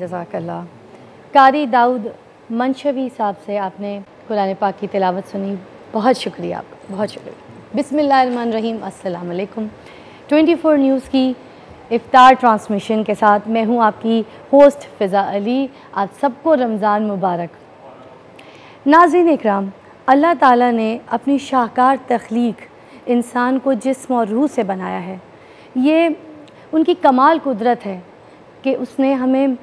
जज़ाकल्लाह। कारी दाऊद मंशवी साहब से आपने कुरान पाक की तिलावत सुनी, बहुत शुक्रिया आपका, बहुत शुक्रिया। बिस्मिल्लाहिर्रहमानिर्रहीम। अस्सलाम वालेकुम। 24 न्यूज़ की इफ्तार ट्रांसमिशन के साथ मैं हूँ आपकी होस्ट फ़िज़ा अली। आप सबको रमज़ान मुबारक। नाज़रीन इकराम, अल्लाह ताला ने अपनी शाहकार तख्लीक इंसान को जिस्म और रूह से बनाया है। ये उनकी कमाल कुदरत है कि उसने हमें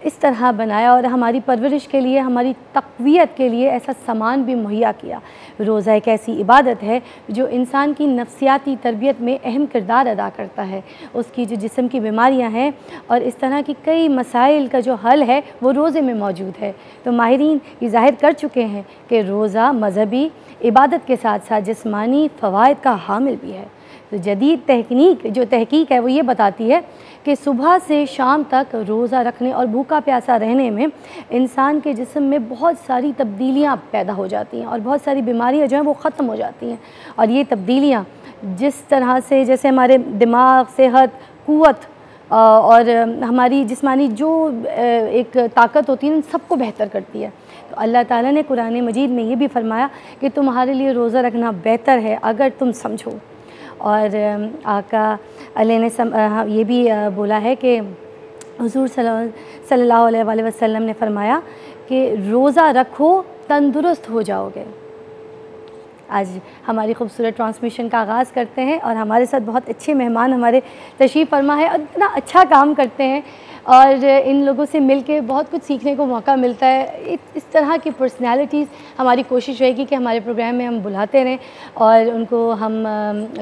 इस तरह बनाया और हमारी परवरिश के लिए, हमारी तक़वियत के लिए ऐसा सामान भी मुहैया किया। रोज़ा एक ऐसी इबादत है जो इंसान की नफ्सियाती तरबियत में अहम किरदार अदा करता है। उसकी जो जिस्म की बीमारियां हैं और इस तरह की कई मसाइल का जो हल है वो रोज़े में मौजूद है। तो माहिरीन ये ज़ाहिर कर चुके हैं कि रोज़ा मज़हबी इबादत के साथ साथ जिस्मानी फ़वाइद का हामिल भी है। तो जदीद तहकीक है वो ये बताती है कि सुबह से शाम तक रोज़ा रखने और भूखा प्यासा रहने में इंसान के जिस्म में बहुत सारी तब्दीलियाँ पैदा हो जाती हैं और बहुत सारी बीमारियाँ जो हैं वो ख़त्म हो जाती हैं। और ये तब्दीलियाँ जिस तरह से, जैसे हमारे दिमाग, सेहत, क़ुव्वत और हमारी जिस्मानी जो एक ताकत होती है, इन सबको बेहतर करती है। तो अल्लाह ताला ने कुरान मजीद में ये भी फरमाया कि तुम्हारे लिए रोज़ा रखना बेहतर है अगर तुम समझो। और आका अल्लाह ने ये भी बोला है कि हुज़ूर सल्लल्लाहु अलैहि वसल्लम ने फरमाया कि रोज़ा रखो तंदुरुस्त हो जाओगे। आज हमारी खूबसूरत ट्रांसमिशन का आगाज़ करते हैं और हमारे साथ बहुत अच्छे मेहमान हमारे तशरीफ़ फरमा है और इतना अच्छा काम करते हैं और इन लोगों से मिलके बहुत कुछ सीखने को मौका मिलता है। इस तरह की पर्सनैलिटीज़ हमारी कोशिश रहेगी कि हमारे प्रोग्राम में हम बुलाते रहें और उनको हम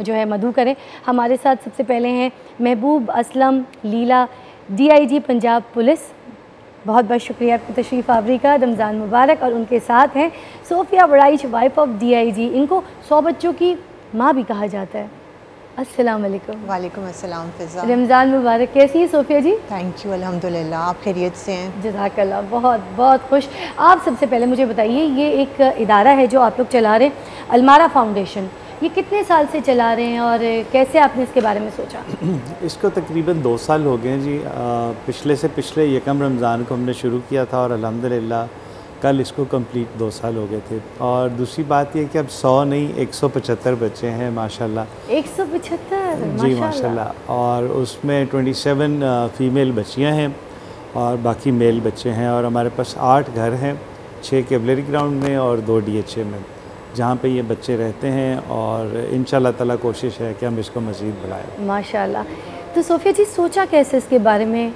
जो है मदऊ करें। हमारे साथ सबसे पहले हैं महबूब असलम लीला, DIG पंजाब पुलिस। बहुत बहुत शुक्रिया आपकी तशरीफ़ आवरी का, रमज़ान मुबारक। और उनके साथ हैं Sophia Baraich, wife of DIG। इनको 100 बच्चों की माँ भी कहा जाता है। अस्सलाम वालेकुम। वालेकुम अस्सलाम फ़िज़ा। रमज़ान मुबारक। कैसी है सोफिया जी? थैंक यू, अल्हम्दुलिल्लाह। आप खैरियत से हैं? जज़ाकल्लाह, बहुत बहुत खुश। आप सबसे पहले मुझे बताइए, ये एक इदारा है जो आप लोग चला रहे हैं, अलमारा फाउंडेशन, ये कितने साल से चला रहे हैं और कैसे आपने इसके बारे में सोचा? इसको तकरीबन 2 साल हो गए हैं जी। पिछले से पिछले यकम रमज़ान को हमने शुरू किया था और अल्हम्दुलिल्लाह कल इसको कंप्लीट 2 साल हो गए थे। और दूसरी बात यह कि अब 100 नहीं 175 बच्चे हैं माशाल्लाह। 175 जी माशाल्लाह। और उसमें 27 फ़ीमेल बच्चियां हैं और बाकी मेल बच्चे हैं। और हमारे पास 8 घर हैं, 6 कैवलरी ग्राउंड में और 2 DHA में, जहाँ पे ये बच्चे रहते हैं। और इंशाल्लाह ताला कोशिश है कि हम इसको मज़ीद बढ़ाएं। माशाल्लाह। तो सोफिया जी, सोचा कैसे इसके बारे में,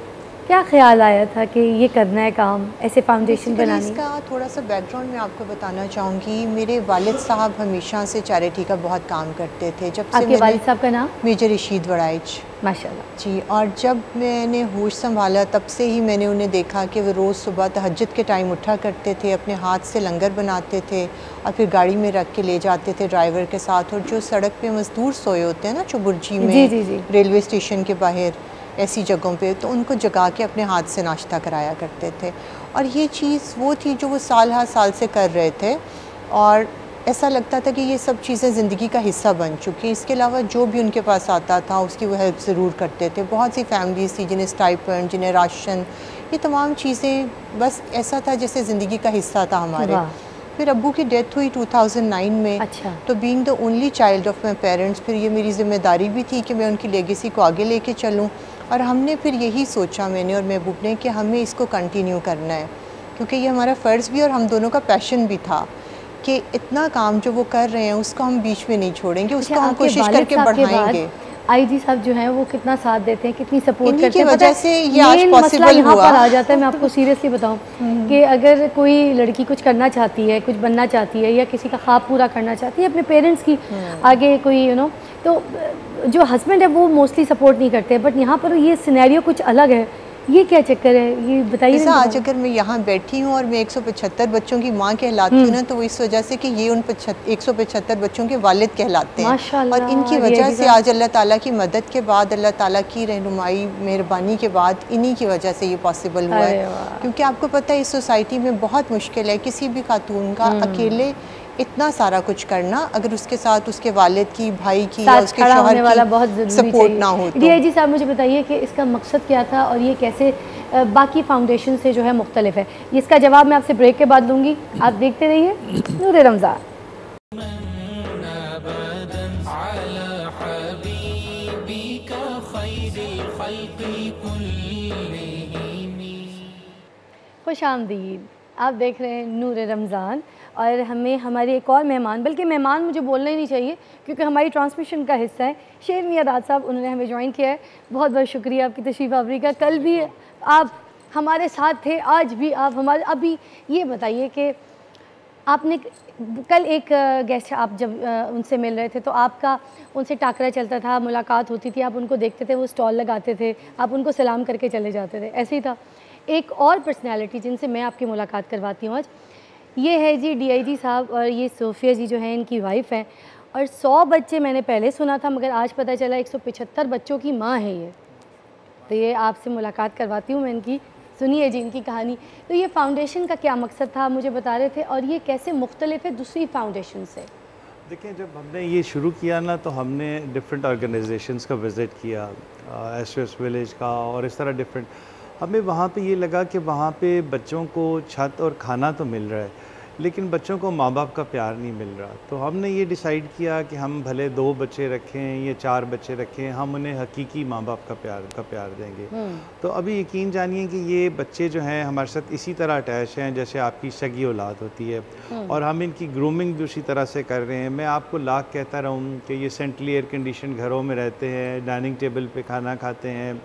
क्या ख्याल आया था कि ये करना है काम, ऐसे फाउंडेशन बनानी? इसका थोड़ा सा बैकग्राउंड मैं आपको बताना चाहूँगी। मेरे वालिद साहब हमेशा से चैरिटी का बहुत काम करते थे। जब से आपके वालिद साहब का नाम? मेजर रशीद वड़ाइच। माशाल्लाह जी। और जब मैंने होश संभाला तब से ही मैंने उन्हें देखा कि वो रोज़ सुबह तहज्जुद के टाइम उठा करते थे, अपने हाथ से लंगर बनाते थे और फिर गाड़ी में रख के ले जाते थे ड्राइवर के साथ। और जो सड़क पे मज़दूर सोए होते हैं ना, चुबुर्जी में, रेलवे स्टेशन के बाहर, ऐसी जगहों पे, तो उनको जगा के अपने हाथ से नाश्ता कराया करते थे। और ये चीज़ वो थी जो वो साल हर साल से कर रहे थे और ऐसा लगता था कि ये सब चीज़ें ज़िंदगी का हिस्सा बन चुकी हैं। इसके अलावा जो भी उनके पास आता था उसकी वो हेल्प ज़रूर करते थे। बहुत सी फैमिलीज़ थी जिन्हें स्टाइपेंड, जिन्हें राशन, ये तमाम चीज़ें बस ऐसा था जैसे ज़िंदगी का हिस्सा था हमारे। फिर अब्बू की डेथ हुई 2009 में। अच्छा। तो being the only child of my parents, फिर ये मेरी ज़िम्मेदारी भी थी कि मैं उनकी लेगेसी को आगे लेके चलूँ। और हमने फिर यही सोचा, मैंने और महबूब ने, कि हमें इसको कंटिन्यू करना है, क्योंकि ये हमारा फ़र्ज़ भी और हम दोनों का पैशन भी था कि इतना काम जो वो कर रहे हैं उसको हम बीच में नहीं छोड़ेंगे, उसको हम कोशिश करके बढ़ाएंगे। IG साहब जो हैं वो कितना साथ देते हैं, कितनी सपोर्ट करते हैं। इनकी वजह से ये आज पॉसिबल यहाँ हुआ। पर आ जाता है। मैं आपको सीरियसली बताऊँ कि अगर कोई लड़की कुछ करना चाहती है, कुछ बनना चाहती है या किसी का ख्वाब पूरा करना चाहती है अपने पेरेंट्स की आगे, कोई तो जो हस्बैंड है वो मोस्टली सपोर्ट नहीं करते, बट यहाँ पर ये सिनेरियो कुछ अलग है। ये क्या चक्कर है, ये बताइए। आज अगर मैं यहाँ बैठी हूँ और मैं 175 बच्चों की माँ कहलाती हूँ ना, तो वो इस वजह से कि ये उन 175 बच्चों के वालिद कहलाते हैं। और इनकी वजह से आज अल्लाह ताला की मदद के बाद, अल्लाह ताला की रहनुमाई, मेहरबानी के बाद, इन्हीं की वजह से ये पॉसिबल हुआ है। क्योंकि आपको पता है इस सोसाइटी में बहुत मुश्किल है किसी भी खातून का अकेले इतना सारा कुछ करना, अगर उसके साथ उसके वालिद की, भाई की या उसके शौहर की सपोर्ट ना हो। DIG साहब मुझे बताइए कि इसका मकसद क्या था और ये कैसे बाकी फाउंडेशन से जो है मुख्तलिफ है। इसका जवाब मैं आपसे ब्रेक के बाद लूँगी। आप देखते रहिए नूर रमज़ान। खुश आमदीद। आप देख रहे हैं नूर रमज़ान और हमें हमारे एक और मेहमान, बल्कि मेहमान मुझे बोलना ही नहीं चाहिए क्योंकि हमारी ट्रांसमिशन का हिस्सा है, शेर मियां दाद साहब, उन्होंने हमें ज्वाइन किया है। बहुत बहुत शुक्रिया आपकी तशरीफ़ आवरी का। कल भी आप हमारे साथ थे, आज भी आप हमारे। अभी ये बताइए कि आपने कल एक गेस्ट, आप जब उनसे मिल रहे थे तो आपका उनसे टाकरा चलता था, मुलाकात होती थी, आप उनको देखते थे, वो स्टॉल लगाते थे, आप उनको सलाम करके चले जाते थे, ऐसे ही था। एक और पर्सनैलिटी जिनसे मैं आपकी मुलाकात करवाती हूँ आज, ये है जी DIG साहब और ये सोफिया जी जो हैं इनकी वाइफ हैं। और 100 बच्चे मैंने पहले सुना था, मगर आज पता चला 175 बच्चों की माँ है ये। तो ये आपसे मुलाकात करवाती हूँ मैं इनकी। सुनिए जी इनकी कहानी। तो ये फाउंडेशन का क्या मकसद था मुझे बता रहे थे, और ये कैसे मुख्तलिफ है दूसरी फाउंडेशन से? देखिए, जब हमने ये शुरू किया ना तो हमने डिफरेंट ऑर्गेनाइजेशंस का विज़िट किया, SOS विलेज का और इस तरह डिफरेंट। हमें वहाँ पे ये लगा कि वहाँ पे बच्चों को छत और खाना तो मिल रहा है, लेकिन बच्चों को माँ बाप का प्यार नहीं मिल रहा। तो हमने ये डिसाइड किया कि हम भले 2 बच्चे रखें या 4 बच्चे रखें, हम उन्हें हकीकी माँ बाप का प्यार देंगे। तो अभी यकीन जानिए कि ये बच्चे जो हैं हमारे साथ इसी तरह अटैच हैं जैसे आपकी सगी औलाद होती है, और हम इनकी ग्रूमिंग भी उसी तरह से कर रहे हैं। मैं आपको लाख कहता रहूँ कि ये सेंट्रली एयर कंडीशन घरों में रहते हैं, डाइनिंग टेबल पे खाना खाते हैं,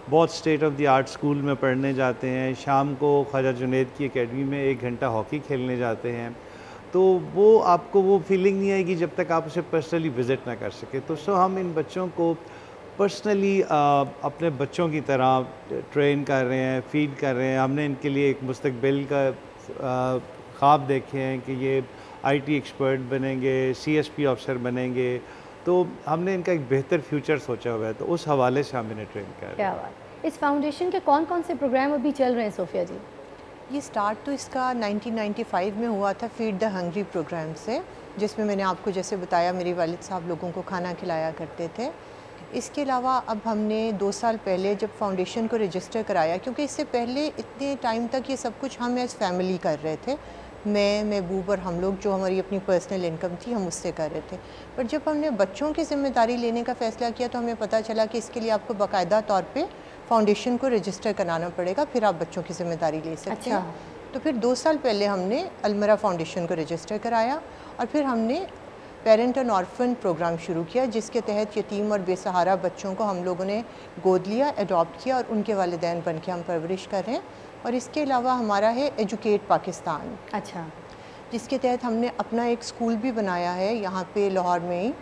बहुत state of the art school में पढ़ने जाते हैं, शाम को ख्वाजा जुनैद की एकेडमी में 1 घंटा हॉकी खेलने जाते हैं। तो वो आपको वो फीलिंग नहीं आएगी जब तक आप उसे पर्सनली विज़िट ना कर सके। तो हम इन बच्चों को पर्सनली अपने बच्चों की तरह ट्रेन कर रहे हैं, फीड कर रहे हैं। हमने इनके लिए एक मुस्तकबिल का ख्वाब देखे हैं कि ये IT एक्सपर्ट बनेंगे, CSP ऑफिसर बनेंगे। तो हमने इनका एक बेहतर फ्यूचर सोचा हुआ है, तो उस हवाले से हम इन्हें ट्रेन कर रहे हैं। क्या बात। इस फाउंडेशन के कौन कौन से प्रोग्राम अभी चल रहे हैं सोफिया जी? ये स्टार्ट तो इसका 1995 में हुआ था फीड द हंग्री प्रोग्राम से, जिसमें मैंने आपको जैसे बताया मेरे वालिद साहब लोगों को खाना खिलाया करते थे। इसके अलावा अब हमने 2 साल पहले जब फाउंडेशन को रजिस्टर कराया, क्योंकि इससे पहले इतने टाइम तक ये सब कुछ हम एज़ फैमिली कर रहे थे, मैं महबूब और हम लोग जो हमारी अपनी पर्सनल इनकम थी हम उससे कर रहे थे। पर जब हमने बच्चों की ज़िम्मेदारी लेने का फ़ैसला किया तो हमें पता चला कि इसके लिए आपको बाकायदा तौर पे फाउंडेशन को रजिस्टर कराना पड़ेगा, फिर आप बच्चों की ज़िम्मेदारी ले सकते हैं। तो फिर 2 साल पहले हमने अलमरा फाउंडेशन को रजिस्टर कराया और फिर हमने पेरेंट एंड ऑर्फन प्रोग्राम शुरू किया, जिसके तहत यतीम और बेसहारा बच्चों को हम लोगों ने गोद लिया, अडॉप्ट किया और उनके वालिदैन बन के हम परवरिश कर रहे हैं। और इसके अलावा हमारा है एजुकेट पाकिस्तान, अच्छा, जिसके तहत हमने अपना एक स्कूल भी बनाया है यहाँ पे लाहौर में ही।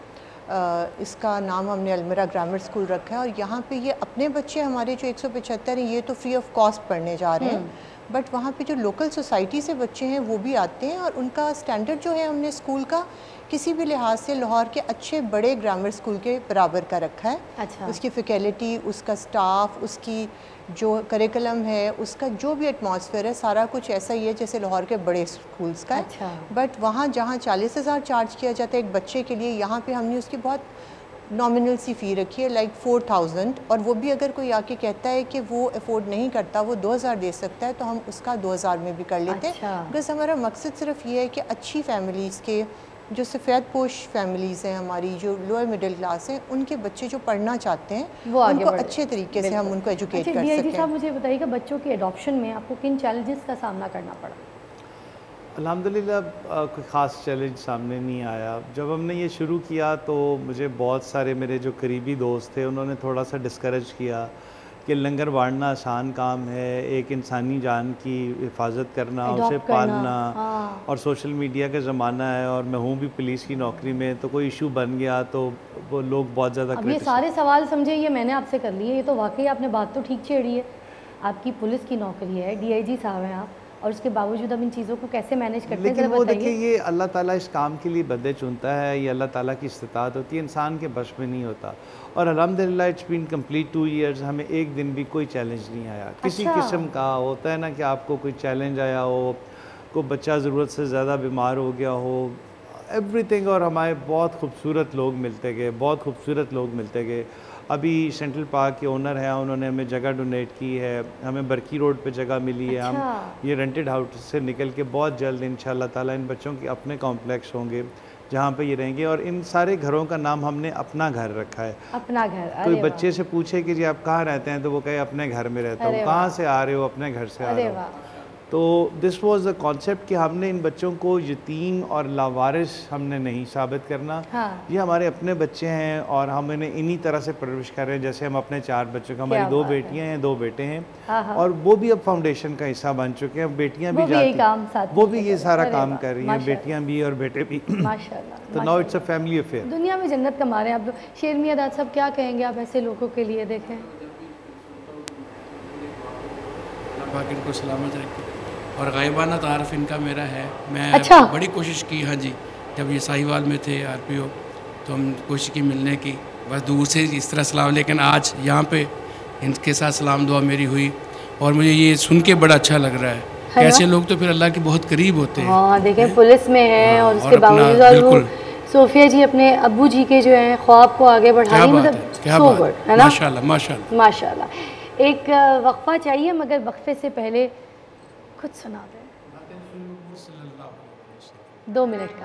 इसका नाम हमने अलमरा ग्रामर स्कूल रखा है और यहाँ पे ये अपने बच्चे हमारे जो 175 हैं ये तो फ्री ऑफ कॉस्ट पढ़ने जा रहे हैं, बट वहाँ पे जो लोकल सोसाइटी से बच्चे हैं वो भी आते हैं और उनका स्टैंडर्ड जो है हमने स्कूल का किसी भी लिहाज से लाहौर के अच्छे बड़े ग्रामर स्कूल के बराबर का रखा है। अच्छा। उसकी फैकल्टी, उसका स्टाफ, उसकी जो करिकुलम है, उसका जो भी एटमॉस्फेयर है, सारा कुछ ऐसा ही है जैसे लाहौर के बड़े स्कूल्स का है। अच्छा। बट वहाँ जहाँ 40,000 चार्ज किया जाता है एक बच्चे के लिए, यहाँ पे हमने उसकी बहुत नॉमिनल सी फ़ी रखी है, लाइक 4,000, और वो भी अगर कोई आके कहता है कि वो अफोर्ड नहीं करता, वो 2,000 दे सकता है, तो हम उसका 2,000 में भी कर लेते हैं। अच्छा। बिकॉज हमारा मकसद सिर्फ ये है कि अच्छी फैमिलीज़ के जो सफ़ेद पोश फैमिलीज़ हैं हमारी, जो लोअर मिडिल क्लास हैं, उनके बच्चे जो पढ़ना चाहते हैं वो उनको अच्छे तरीके से हम उनको एजुकेट कर सकें। DIG साहब मुझे बताइएगा, बच्चों के एडॉप्शन में आपको किन चैलेंजेस का सामना करना पड़ा? अल्हम्दुलिल्लाह कोई ख़ास चैलेंज सामने नहीं आया। जब हमने ये शुरू किया तो मुझे बहुत सारे मेरे जो करीबी दोस्त थे उन्होंने थोड़ा सा डिस्करेज किया कि लंगर बांटना आसान काम है, एक इंसानी जान की हिफाजत करना, उसे पालना, और सोशल मीडिया का ज़माना है और मैं हूँ भी पुलिस की नौकरी में, तो कोई इशू बन गया तो वो लोग बहुत ज़्यादा। अब ये सारे सवाल समझे ये मैंने आपसे कर लिए, ये तो वाकई आपने बात तो ठीक छेड़ी है। आपकी पुलिस की नौकरी है, DIG साहब हैं आप, और उसके बावजूद अब इन चीज़ों को कैसे मैनेज करते हैं? लेकिन वो देखिए, ये अल्लाह ताला इस काम के लिए बंदे चुनता है, ये अल्लाह ताला की इस्तिताअत होती है, इंसान के बस में नहीं होता। और अल्हम्दुलिल्लाह इट्स बीन कंप्लीट 2 ईयर्स, हमें एक दिन भी कोई चैलेंज नहीं आया। किसी किस्म का होता है ना कि आपको कोई चैलेंज आया हो, कोई बच्चा ज़रूरत से ज़्यादा बीमार हो गया हो, एवरीथिंग। और हमारे बहुत खूबसूरत लोग मिलते गए, बहुत खूबसूरत लोग मिलते गए। अभी सेंट्रल पार्क के ओनर हैं, उन्होंने हमें जगह डोनेट की है, हमें बरकी रोड पे जगह मिली है। हम ये रेंटेड हाउस से निकल के बहुत जल्द इंशाल्लाह ताला इन बच्चों के अपने कॉम्प्लेक्स होंगे जहाँ पे ये रहेंगे, और इन सारे घरों का नाम हमने अपना घर रखा है। अपना घर। कोई बच्चे से पूछे कि जी आप कहाँ रहते हैं, तो वो कहे अपने घर में रहता हूँ। कहाँ से आ रहे हो? अपने घर से आ रहे हो। तो दिस वाज द कॉन्सेप्ट कि हमने इन बच्चों को यतीम और लावारिस हमने नहीं साबित करना। हाँ। ये हमारे अपने बच्चे हैं और हम इन्हें इन्हीं तरह से परवरिश कर रहे हैं जैसे हम अपने 4 बच्चों का। हमारी 2 बेटियां हैं, 2 बेटे हैं। हाँ। और वो भी अब फाउंडेशन का हिस्सा बन चुके हैं। बेटियां भी जाती हैं, वो भी ये सारा काम कर रही हैं, बेटियां भी और बेटे भी। माशाल्लाह। तो now it's a family affair. दुनिया में जन्नत कमा रहे हैं आप। शेर मियां दाद साहब, क्या कहेंगे आप ऐसे लोगों के लिए? देखें, इनको सलामत रखें और गायबाना तारफ़ इनका मेरा है। मैं बड़ी कोशिश की, हाँ जी, जब ये साहिवाल में थे RPO, तो हम कोशिश की मिलने की, बस दूर से इस तरह सलाम। लेकिन आज यहाँ पे इनके साथ सलाम दुआ मेरी हुई और मुझे ये सुन के बड़ा अच्छा लग रहा है। ऐसे लोग तो फिर अल्लाह के बहुत करीब होते हैं। हाँ, देखें पुलिस में हैं और उसके बावजूद सोफिया जी अपने अब्बू जी के जो हैं ख्वाब को आगे बढ़ा रही, मतलब सो गुड है ना, माशाल्लाह माशाल्लाह माशाल्लाह। एक वक्फा चाहिए, मगर वक्फे से पहले कुछ सुना दें, 2 मिनट का।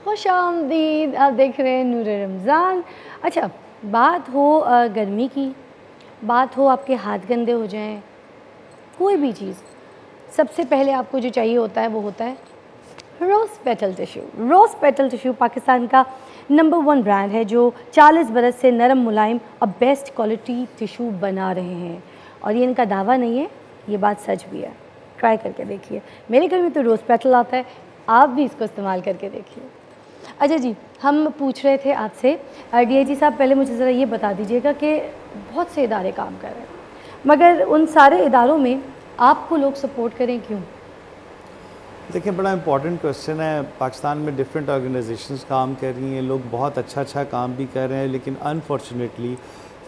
खुशामदीद, आप देख रहे हैं नूर रमज़ान। अच्छा, बात हो गर्मी की, बात हो आपके हाथ गंदे हो जाएं, कोई भी चीज़, सबसे पहले आपको जो चाहिए होता है वो होता है रोज़ पेटल टिश्यू। रोज़ पेटल टिश्यू पाकिस्तान का नंबर 1 ब्रांड है जो 40 बरस से नरम मुलायम और बेस्ट क्वालिटी टिश्यू बना रहे हैं। और ये इनका दावा नहीं है, ये बात सच भी है। ट्राई करके देखिए, मेरे घर में तो रोज़ पेटल आता है, आप भी इसको इस्तेमाल करके देखिए। अच्छा जी, हम पूछ रहे थे आपसे, DIG साहब पहले मुझे ज़रा ये बता दीजिएगा कि बहुत से इदारे काम कर रहे हैं, मगर उन सारे इदारों में आपको लोग सपोर्ट करें क्यों? देखिए, बड़ा इम्पॉर्टेंट क्वेश्चन है। पाकिस्तान में डिफरेंट ऑर्गेनाइजेशंस काम कर रही हैं, लोग बहुत अच्छा काम भी कर रहे हैं, लेकिन अनफॉर्चुनेटली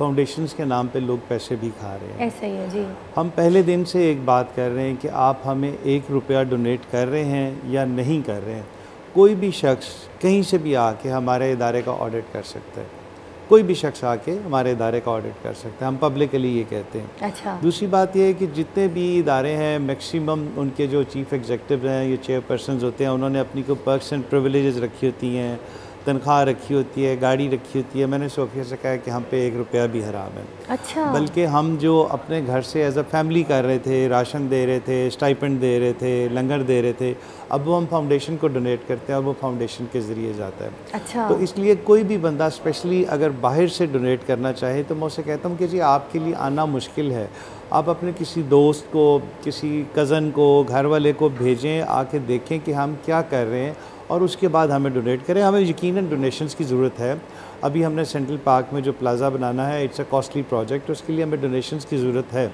फाउंडेशंस के नाम पे लोग पैसे भी खा रहे हैं। ऐसा ही है जी। हम पहले दिन से एक बात कर रहे हैं कि आप हमें 1 रुपया डोनेट कर रहे हैं या नहीं कर रहे हैं, कोई भी शख्स कहीं से भी आके हमारे इदारे का ऑडिट कर सकता है, कोई भी शख्स आके हमारे इदारे का ऑडिट कर सकता है, हम पब्लिकली ये कहते हैं। अच्छा। दूसरी बात ये है कि जितने भी इदारे हैं मैक्सिमम उनके जो चीफ़ एग्जीक्यूटिव हैं, ये चेयरपर्सन होते हैं, उन्होंने अपनी को पर्क्स एंड प्रिविलेजेस रखी होती हैं, तनख्वाह रखी होती है, गाड़ी रखी होती है। मैंने सोफिया से कहा कि हम पे 1 रुपया भी हराम है। अच्छा। बल्कि हम जो अपने घर से एज अ फैमिली कर रहे थे, राशन दे रहे थे, स्टाइपेंड दे रहे थे, लंगर दे रहे थे, अब वो हम फाउंडेशन को डोनेट करते हैं और वो फाउंडेशन के ज़रिए जाता है। अच्छा। तो इसलिए कोई भी बंदा स्पेशली अगर बाहर से डोनेट करना चाहे तो मैं उसे कहता हूँ कि जी आपके लिए आना मुश्किल है, आप अपने किसी दोस्त को, किसी कज़न को, घर वाले को भेजें, आके देखें कि हम क्या कर रहे हैं और उसके बाद हमें डोनेट करें। हमें यकीनन डोनेशंस की ज़रूरत है। अभी हमने सेंट्रल पार्क में जो प्लाज़ा बनाना है, इट्स अ कॉस्टली प्रोजेक्ट, उसके लिए हमें डोनेशंस की ज़रूरत है,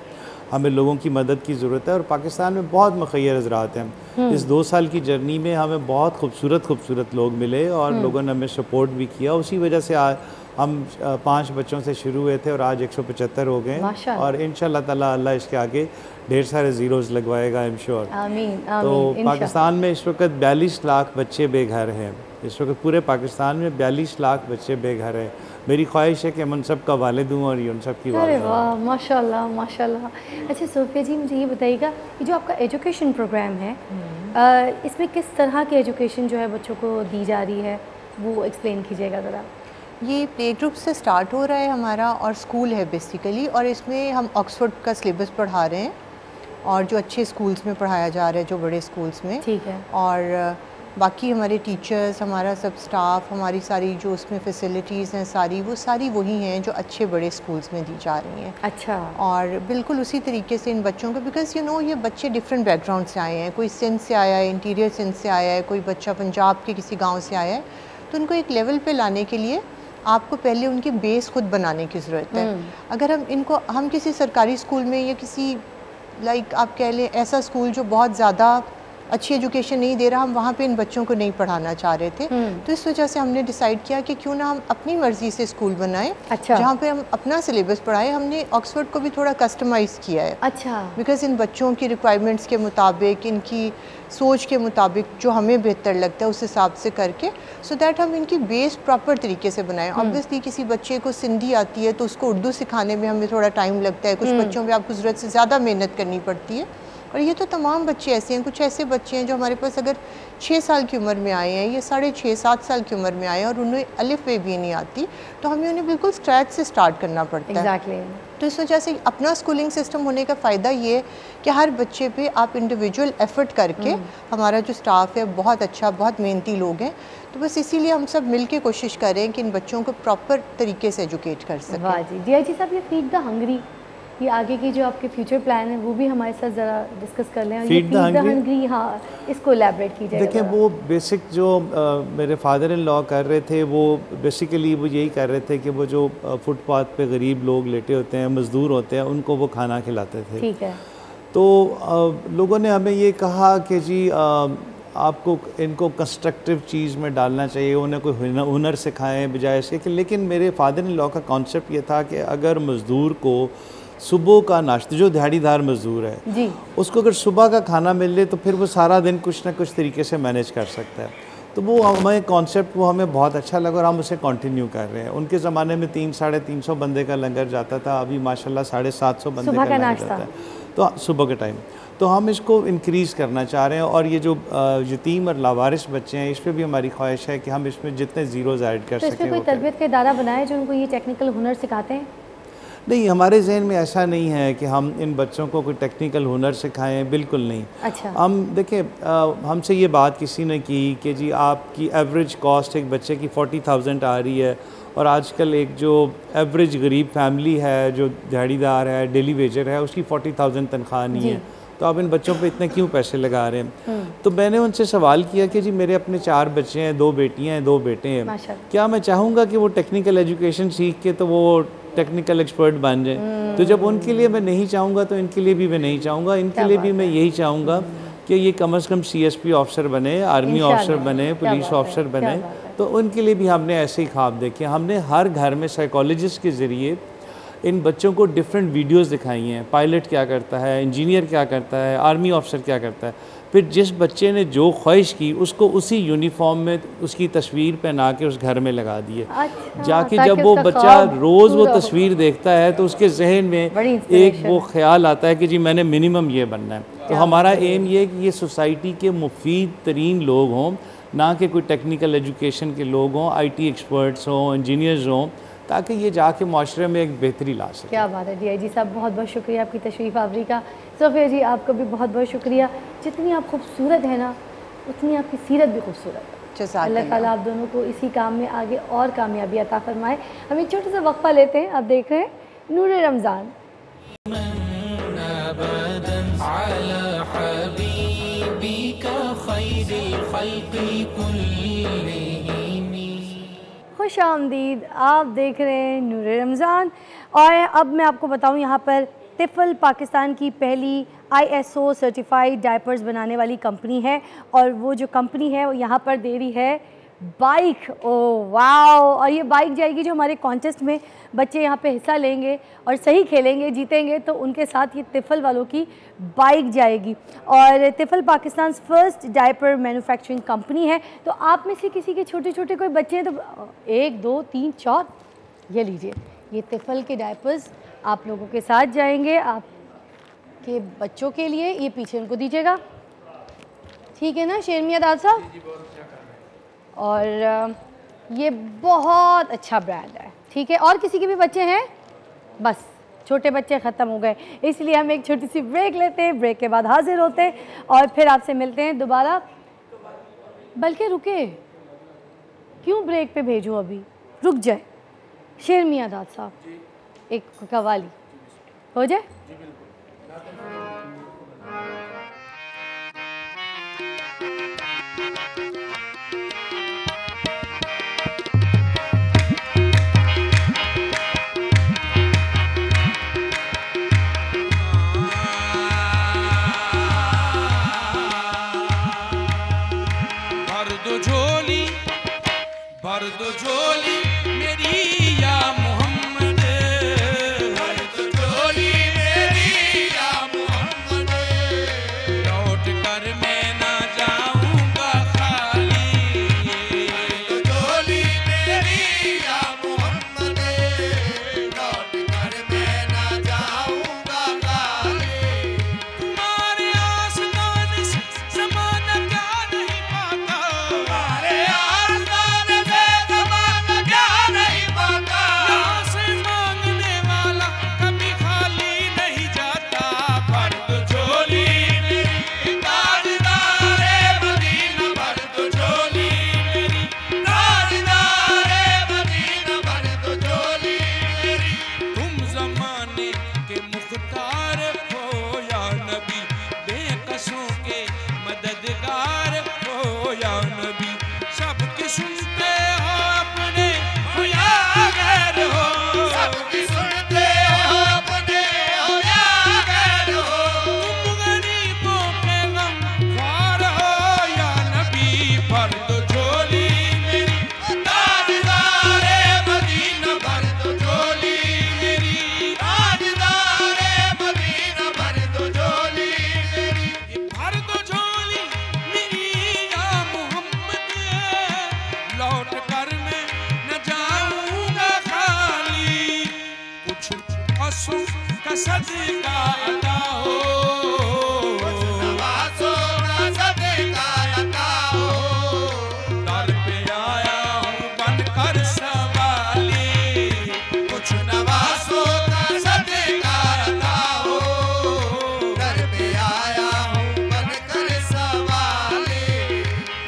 हमें लोगों की मदद की ज़रूरत है। और पाकिस्तान में बहुत मुखय्यर हज़रात हैं। इस 2 साल की जर्नी में हमें बहुत खूबसूरत लोग मिले और लोगों ने हमें सपोर्ट भी किया। उसी वजह से आज हम 5 बच्चों से शुरू हुए थे और आज 175 हो गए, और इंशाल्लाह ताला अल्लाह इसके आगे ढेर सारे ज़ीरोज़ लगवाएगा, आई एम श्योर। आमीन। तो पाकिस्तान में इस वक्त 42 लाख बच्चे बेघर हैं। इस वक्त पूरे पाकिस्तान में 42 लाख बच्चे बेघर हैं। मेरी ख्वाहिश है कि मैं उन सब का वालिद हूँ और ये उन सब की वालिदा। अरे वाह, माशाल्लाह माशाल्लाह। अच्छा सोफिया जी, मुझे ये बताइएगा कि जो आपका एजुकेशन प्रोग्राम है, इसमें किस तरह की एजुकेशन जो है बच्चों को दी जा रही है, वो एक्सप्लेन कीजिएगा ज़रा। ये प्ले ग्रुप से स्टार्ट हो रहा है हमारा और स्कूल है बेसिकली, और इसमें हम ऑक्सफोर्ड का सिलेबस पढ़ा रहे हैं और जो अच्छे स्कूल्स में पढ़ाया जा रहा है, जो बड़े स्कूल्स में। ठीक है। और बाकी हमारे टीचर्स, हमारा सब स्टाफ, हमारी सारी जो उसमें फैसिलिटीज़ हैं सारी वही हैं जो अच्छे बड़े स्कूल्स में दी जा रही हैं। अच्छा। और बिल्कुल उसी तरीके से इन बच्चों को, बिकॉज़ ये बच्चे डिफरेंट बैकग्राउंड से आए हैं, कोई सिंध से आया है, इंटीरियर सिंध से आया है, कोई बच्चा पंजाब के किसी गाँव से आया है। तो उनको एक लेवल पर लाने के लिए आपको पहले उनकी बेस खुद बनाने की ज़रूरत है। अगर हम किसी सरकारी स्कूल में या किसी आप कह लें ऐसा स्कूल जो बहुत ज़्यादा अच्छी एजुकेशन नहीं दे रहा, हम वहाँ पे इन बच्चों को नहीं पढ़ाना चाह रहे थे। तो इस वजह से हमने डिसाइड किया कि क्यों ना हम अपनी मर्ज़ी से स्कूल बनाएं। अच्छा। जहाँ पे हम अपना सिलेबस पढ़ाएं। हमने ऑक्सफोर्ड को भी थोड़ा कस्टमाइज़ किया है। अच्छा। बिकॉज़ इन बच्चों की रिक्वायरमेंट्स के मुताबिक, इनकी सोच के मुताबिक जो हमें बेहतर लगता है उस हिसाब से करके, सो दैट हम इनकी बेस प्रॉपर तरीके से बनाएं। ऑब्वियसली किसी बच्चे को सिंधी आती है तो उसको उर्दू सिखाने में हमें थोड़ा टाइम लगता है, कुछ बच्चों में आपको ज़रूरत से ज़्यादा मेहनत करनी पड़ती है। और ये तो तमाम बच्चे ऐसे हैं, कुछ ऐसे बच्चे हैं जो हमारे पास अगर 6 साल की उम्र में आए हैं या 6.5-7 साल की उम्र में आए हैं और उन्हें अलिफ बे भी नहीं आती, तो हमें उन्हें बिल्कुल स्क्रैच से स्टार्ट करना पड़ता है। एग्जैक्टली। तो इस वजह से अपना स्कूलिंग सिस्टम होने का फ़ायदा ये है कि हर बच्चे पे आप इंडिविजुअल एफ़र्ट करके, हमारा जो स्टाफ है बहुत अच्छा, बहुत मेहनती लोग हैं, तो बस इसीलिए हम सब मिल के कोशिश कर रहे हैं कि इन बच्चों को प्रॉपर तरीके से एजुकेट कर सकें। वाह जी। DIG साहब, ये फीड द हंग्री, ये आगे की जो आपके फ्यूचर प्लान है वो भी हमारे साथ ज़रा डिस्कस कर लें। फीड द हंग्री, हाँ, इसको एलैबोरेट कीजिए। देखिए, वो बेसिक जो मेरे फादर इन लॉ कर रहे थे, वो बेसिकली वो यही कर रहे थे कि वो जो फुटपाथ पे गरीब लोग लेटे होते हैं, मज़दूर होते हैं, उनको वो खाना खिलाते थे। ठीक है। तो लोगों ने हमें ये कहा कि जी आपको इनको कंस्ट्रक्टिव चीज़ में डालना चाहिए, उन्हें कोई हुनर सिखाएं बजाय ऐसे कि। लेकिन मेरे फादर इन लॉ का कॉन्सेप्ट ये था कि अगर मज़दूर को सुबह का नाश्ता, जो दिहाड़ीदार मज़दूर है जी, उसको अगर सुबह का खाना मिल जाए तो फिर वो सारा दिन कुछ ना कुछ तरीके से मैनेज कर सकता है। तो वो हमें कॉन्सेप्ट वो हमें बहुत अच्छा लगा और हम उसे कंटिन्यू कर रहे हैं। उनके ज़माने में 300-350 बंदे का लंगर जाता था, अभी माशाल्लाह 750 बंदे का लंगर जाता है, तो सुबह के टाइम। तो हम इसको इंक्रीज़ करना चाह रहे हैं। और ये जो यतीम और लावारिस बच्चे हैं, इस पर भी हमारी ख्वाहिश है कि हम इसमें जितने ज़ीरोज़ ऐड कर सकें। इसमें कोई तरबियत का इदारा बनाए जो उनको ये टेक्निकल हुनर सिखाते हैं? नहीं, हमारे जहन में ऐसा नहीं है कि हम इन बच्चों को कोई टेक्निकल हुनर सिखाएं, बिल्कुल नहीं। अच्छा। हम देखें, हमसे ये बात किसी ने की कि जी आपकी एवरेज कॉस्ट एक बच्चे की 40,000 आ रही है, और आजकल एक जो एवरेज गरीब फैमिली है, जो दिहाड़ीदार है, डेली वेजर है, उसकी 40,000 तनख्वाह नहीं है, तो आप इन बच्चों पे इतने क्यों पैसे लगा रहे हैं? तो मैंने उनसे सवाल किया कि जी मेरे अपने 4 बच्चे हैं, 2 बेटियां हैं, 2 बेटे हैं, क्या मैं चाहूँगा कि वो टेक्निकल एजुकेशन सीख के तो वो टेक्निकल एक्सपर्ट बन जाए? तो जब उनके लिए मैं नहीं चाहूँगा तो इनके लिए भी मैं नहीं चाहूँगा। इनके लिए भी मैं यही चाहूँगा कि ये कम से कम CSP ऑफिसर बने, आर्मी ऑफिसर बने, पुलिस ऑफिसर बने। तो उनके लिए भी हमने ऐसे ही ख्वाब देखे। हमने हर घर में साइकोलॉजिस्ट के ज़रिए इन बच्चों को डिफरेंट वीडियोस दिखाई हैं, पायलट क्या करता है, इंजीनियर क्या करता है, आर्मी ऑफिसर क्या करता है। फिर जिस बच्चे ने जो ख्वाहिश की उसको उसी यूनिफॉर्म में उसकी तस्वीर पहना के उस घर में लगा दी है। अच्छा, जाके जब वो बच्चा रोज़ वो तस्वीर देखता है तो उसके जहन में एक वो ख्याल आता है कि जी मैंने मिनिमम ये बनना है। तो हमारा एम ये है कि ये सोसाइटी के मुफीद तरीन लोग हों, ना कि कोई टेक्निकल एजुकेशन के लोग हों, IT एक्सपर्ट्स हों, इंजीनियर्स हों, ताकि ये जाके माशरे में एक बेहतरी ला सके। क्या बात है DIG साहब, बहुत बहुत शुक्रिया आपकी तशरीफ़ आवरी का। सोफिया जी आपका भी बहुत बहुत शुक्रिया। जितनी आप खूबसूरत है ना उतनी आपकी सीरत भी खूबसूरत है। अल्लाह ताला आप दोनों को इसी काम में आगे और कामयाबी अता फरमाए। हम एक छोटा सा वक्फा लेते हैं। आप देख रहे हैं नूर रमज़ान। खुश आमदीद, आप देख रहे हैं नूर रमज़ान। और अब मैं आपको बताऊं, यहाँ पर तिफ़ल पाकिस्तान की पहली ISO सर्टिफाइड डायपर्स बनाने वाली कंपनी है। और वो जो कंपनी है वो यहाँ पर दे रही है बाइक। Oh wow! और ये बाइक जाएगी जो हमारे कॉन्टेस्ट में बच्चे यहाँ पे हिस्सा लेंगे और सही खेलेंगे, जीतेंगे, तो उनके साथ ये तिफ़ल वालों की बाइक जाएगी। और तिफ़ल Pakistan first diaper manufacturing company है। तो आप में से किसी के छोटे छोटे कोई बच्चे हैं तो 1 2 3 4 ये लीजिए, ये तिफ़ल के डायपर्स आप लोगों के साथ जाएंगे, आपके बच्चों के लिए। ये पीछे उनको दीजिएगा, ठीक है ना शेरमिया दाद साहब? और ये बहुत अच्छा ब्रांड है, ठीक है। और किसी के भी बच्चे हैं? बस छोटे बच्चे ख़त्म हो गए, इसलिए हम एक छोटी सी ब्रेक लेते हैं। ब्रेक के बाद हाजिर होते हैं और फिर आपसे मिलते हैं दोबारा। बल्कि रुके, क्यों ब्रेक पे भेजूँ, अभी रुक जाए। शेरमिया दाद साहब एक कवाली हो जाए। भर दो झोली मेरी या मोहम्मद, भर दो झोली मेरी या मोहम्मद, लौट कर मैं ना जाऊंगा खाली, भर दो झोली मेरी या मोहम्मद, लौट कर मैं ना जाऊंगा खाली। तुम्हारे आस्ताने से ज़माना क्या नहीं पाता, तुम्हारे आस्ताने से ज़माना क्या नहीं पाता, यहाँ से मांगने वाला कभी खाली नहीं जाता। भर दो झोली मेरी ताजदारे मदीना, भर दो झोली मेरी ताजदारे मदीना, भर दो झोली मेरी। तुम ज़माने के मुख्तार हो या नबी, बेकसों के मददगार हो या नबी, सबकी सुनते हो अपने हो या गैर हो, सबकी सुनते हो अपने हो या गैर हो। तुम गरीबों के गमख्वार हो या नबी, भर दो झोली मेरी ताजदारे मदीना, भर दो झोली मेरी ताजदारे मदीना, भर दो झोली मेरी। भर दो झोली मेरी या मोहम्मद, लौट कर मैं न जाऊंगा खाली, कुछ आंसू का सदका अता हो, कुछ नवाज़ों का सदका अता हो। दर पे आया हूँ बनकर सवाली, कुछ नवाज़ों का सदका अता हो, दर पे आया हूँ बनकर सवाली।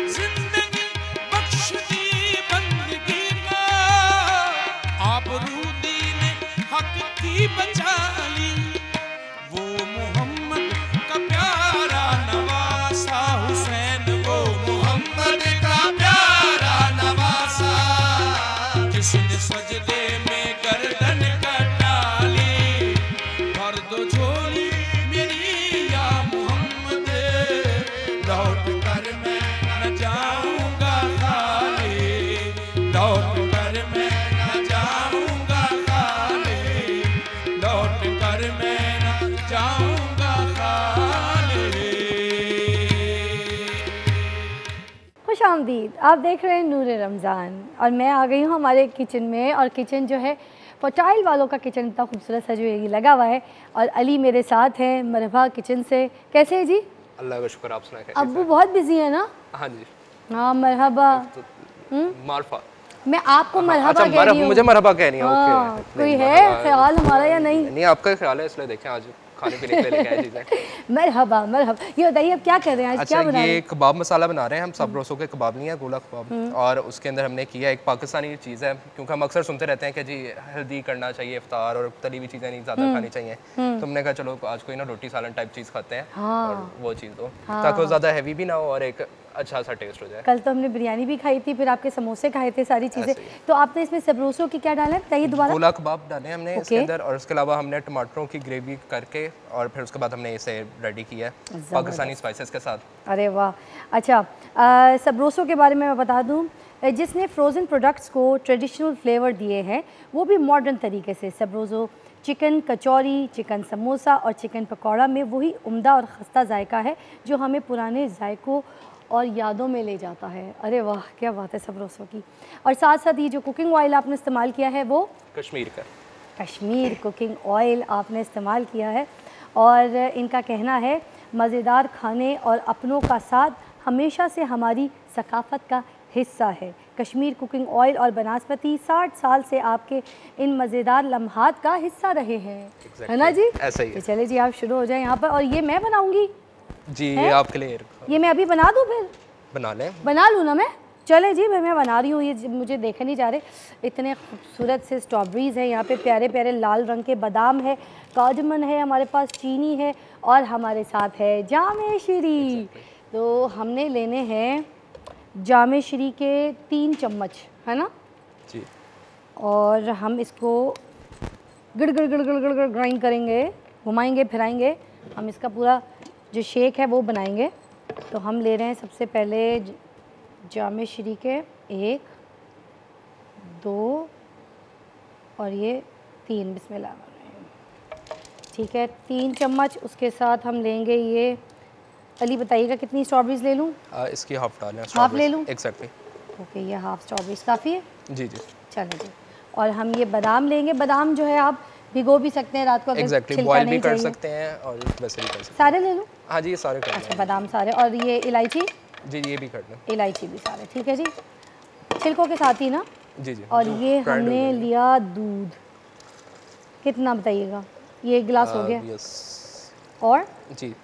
जिंदगी बख्श दी बंदगी का, आबरू दीन हक की बचा ली, खुश आमदीद। आप देख रहे हैं नूर रमज़ान और मैं आ गई हूँ हमारे किचन में। और किचन जो है फर्टाइल वालों का किचन इतना खूबसूरत सा जो ये लगा हुआ है। और अली मेरे साथ हैं मरहबा किचन से। कैसे है जी? अल्लाह का शुक्र, आप सुनाए? अब्बू बहुत बिजी है ना? हाँ जी। हाँ मरहबा। मारफा मैं आपको मरहबा कह रही हूँ। मुझे मरहबा कह रही है। ओके, कोई है ख्याल हमारा या नहीं? नहीं, आपका ख्याल है इसलिए देखें आज खाने पीने के लिए लेके आए चीज़ें। मरहबा मरहबा। ये बताइए अब क्या कर रहे हैं आज? क्या बना रहे हैं? ये कबाब मसाला बना रहे हैं हम। सब रोसों के कबाब नहीं है, गोला कबाब। और उसके अंदर हमने किया एक पाकिस्तानी चीज़ है, क्योंकि हम अक्सर सुनते रहते हैं कि जी हेल्दी करना चाहिए इफ्तार और तली हुई चीज़ें नहीं ज़्यादा खानी चाहिए। तो हमने कहा चलो आज कोई ना रोटी सालन टाइप चीज़ खाते हैं और वो चीज़ दो ताकि वो ज़्यादा हैवी भी ना हो और एक अच्छा सा टेस्ट हो जाए। कल तो हमने बिरयानी भी खाई थी, फिर आपके समोसे खाए थे, सारी चीज़ें। तो आपने इसमें सबरोसों की क्या डाला है बताइए दोबारा? गोला कबाब डाले हमने इसके अंदर और उसके अलावा हमने टमाटरों की ग्रेवी करके और फिर उसके बाद हमने इसे रेडी किया है पाकिस्तानी स्पाइसेस के साथ। अरे वाह। अच्छा, सबरोसों के बारे में मैं बता दूं, जिसने फ्रोज़न प्रोडक्ट्स को ट्रेडिशनल फ्लेवर दिए हैं वो भी मॉडर्न तरीके से। सबरोज़ो चिकन कचौरी, चिकन समोसा और चिकन पकौड़ा में वही उम्दा और खस्ता जायका है जो हमें पुराने जायकों और यादों में ले जाता है। अरे वाह क्या बात है सबरोसों की। और साथ साथ ये जो कुकिंग ऑयल आपने इस्तेमाल किया है वो कश्मीर कुकिंग ऑयल आपने इस्तेमाल किया है। और इनका कहना है मज़ेदार खाने और अपनों का साथ हमेशा से हमारी सकाफ़त का हिस्सा है। कश्मीर कुकिंग ऑयल और बनास्पति 60 साल से आपके इन मज़ेदार लम्हात का हिस्सा रहे हैं। है ना जी? ऐसा ही है। चले जी आप शुरू हो जाए यहाँ पर। और ये मैं बनाऊँगी जी, ये आपके लिए। ये मैं अभी बना दूँ? फिर बना लें। बना लूँ ना मैं? चले जी मैं बना रही हूँ। ये मुझे देखे नहीं जा रहे, इतने खूबसूरत से स्ट्रॉबेरीज़ हैं यहाँ पे, प्यारे प्यारे लाल रंग के बादाम है, कार्डमन है, हमारे पास चीनी है और हमारे साथ है जामे श्री। तो हमने लेने हैं जामे श्री के 3 चम्मच, है ना जी। और हम इसको गड़ गड़ गड़ गड़ गड़ ग्राइंड करेंगे, घुमाएंगे फिराएंगे, हम इसका पूरा जो शेक है वो बनाएंगे। तो हम ले रहे हैं सबसे पहले जामे श्री के 1, 2 और ये 3। बिस्मिल्लाह। ठीक है, 3 चम्मच। उसके साथ हम लेंगे ये, अली बताइएगा कितनी स्ट्रॉबेरीज ले लूँ? इसकी हाफ डालें। हाफ ले लूँ? एग्जैक्टली। ओके, ये हाफ स्ट्रॉबेरीज काफ़ी है? जी जी। चलो जी। और हम ये बादाम लेंगे। बादाम जो है आप भिगो भी सकते हैं रात को, एग्जैक्टली बॉयल भी कर सकते हैं और वैसे भी कर सकते हैं। सारे ले लूँ? हाँ जी, ये सारे कर लें। अच्छा, बादाम सारे। और ये इलायची? जी, ये भी कर लें। इलायची भी सारे, ठीक है जी, छिलकों के साथ ही ना? जी जी। और ये हमने लिया दूध, कितना बताइएगा? ये 1 गिलास हो गया? और जी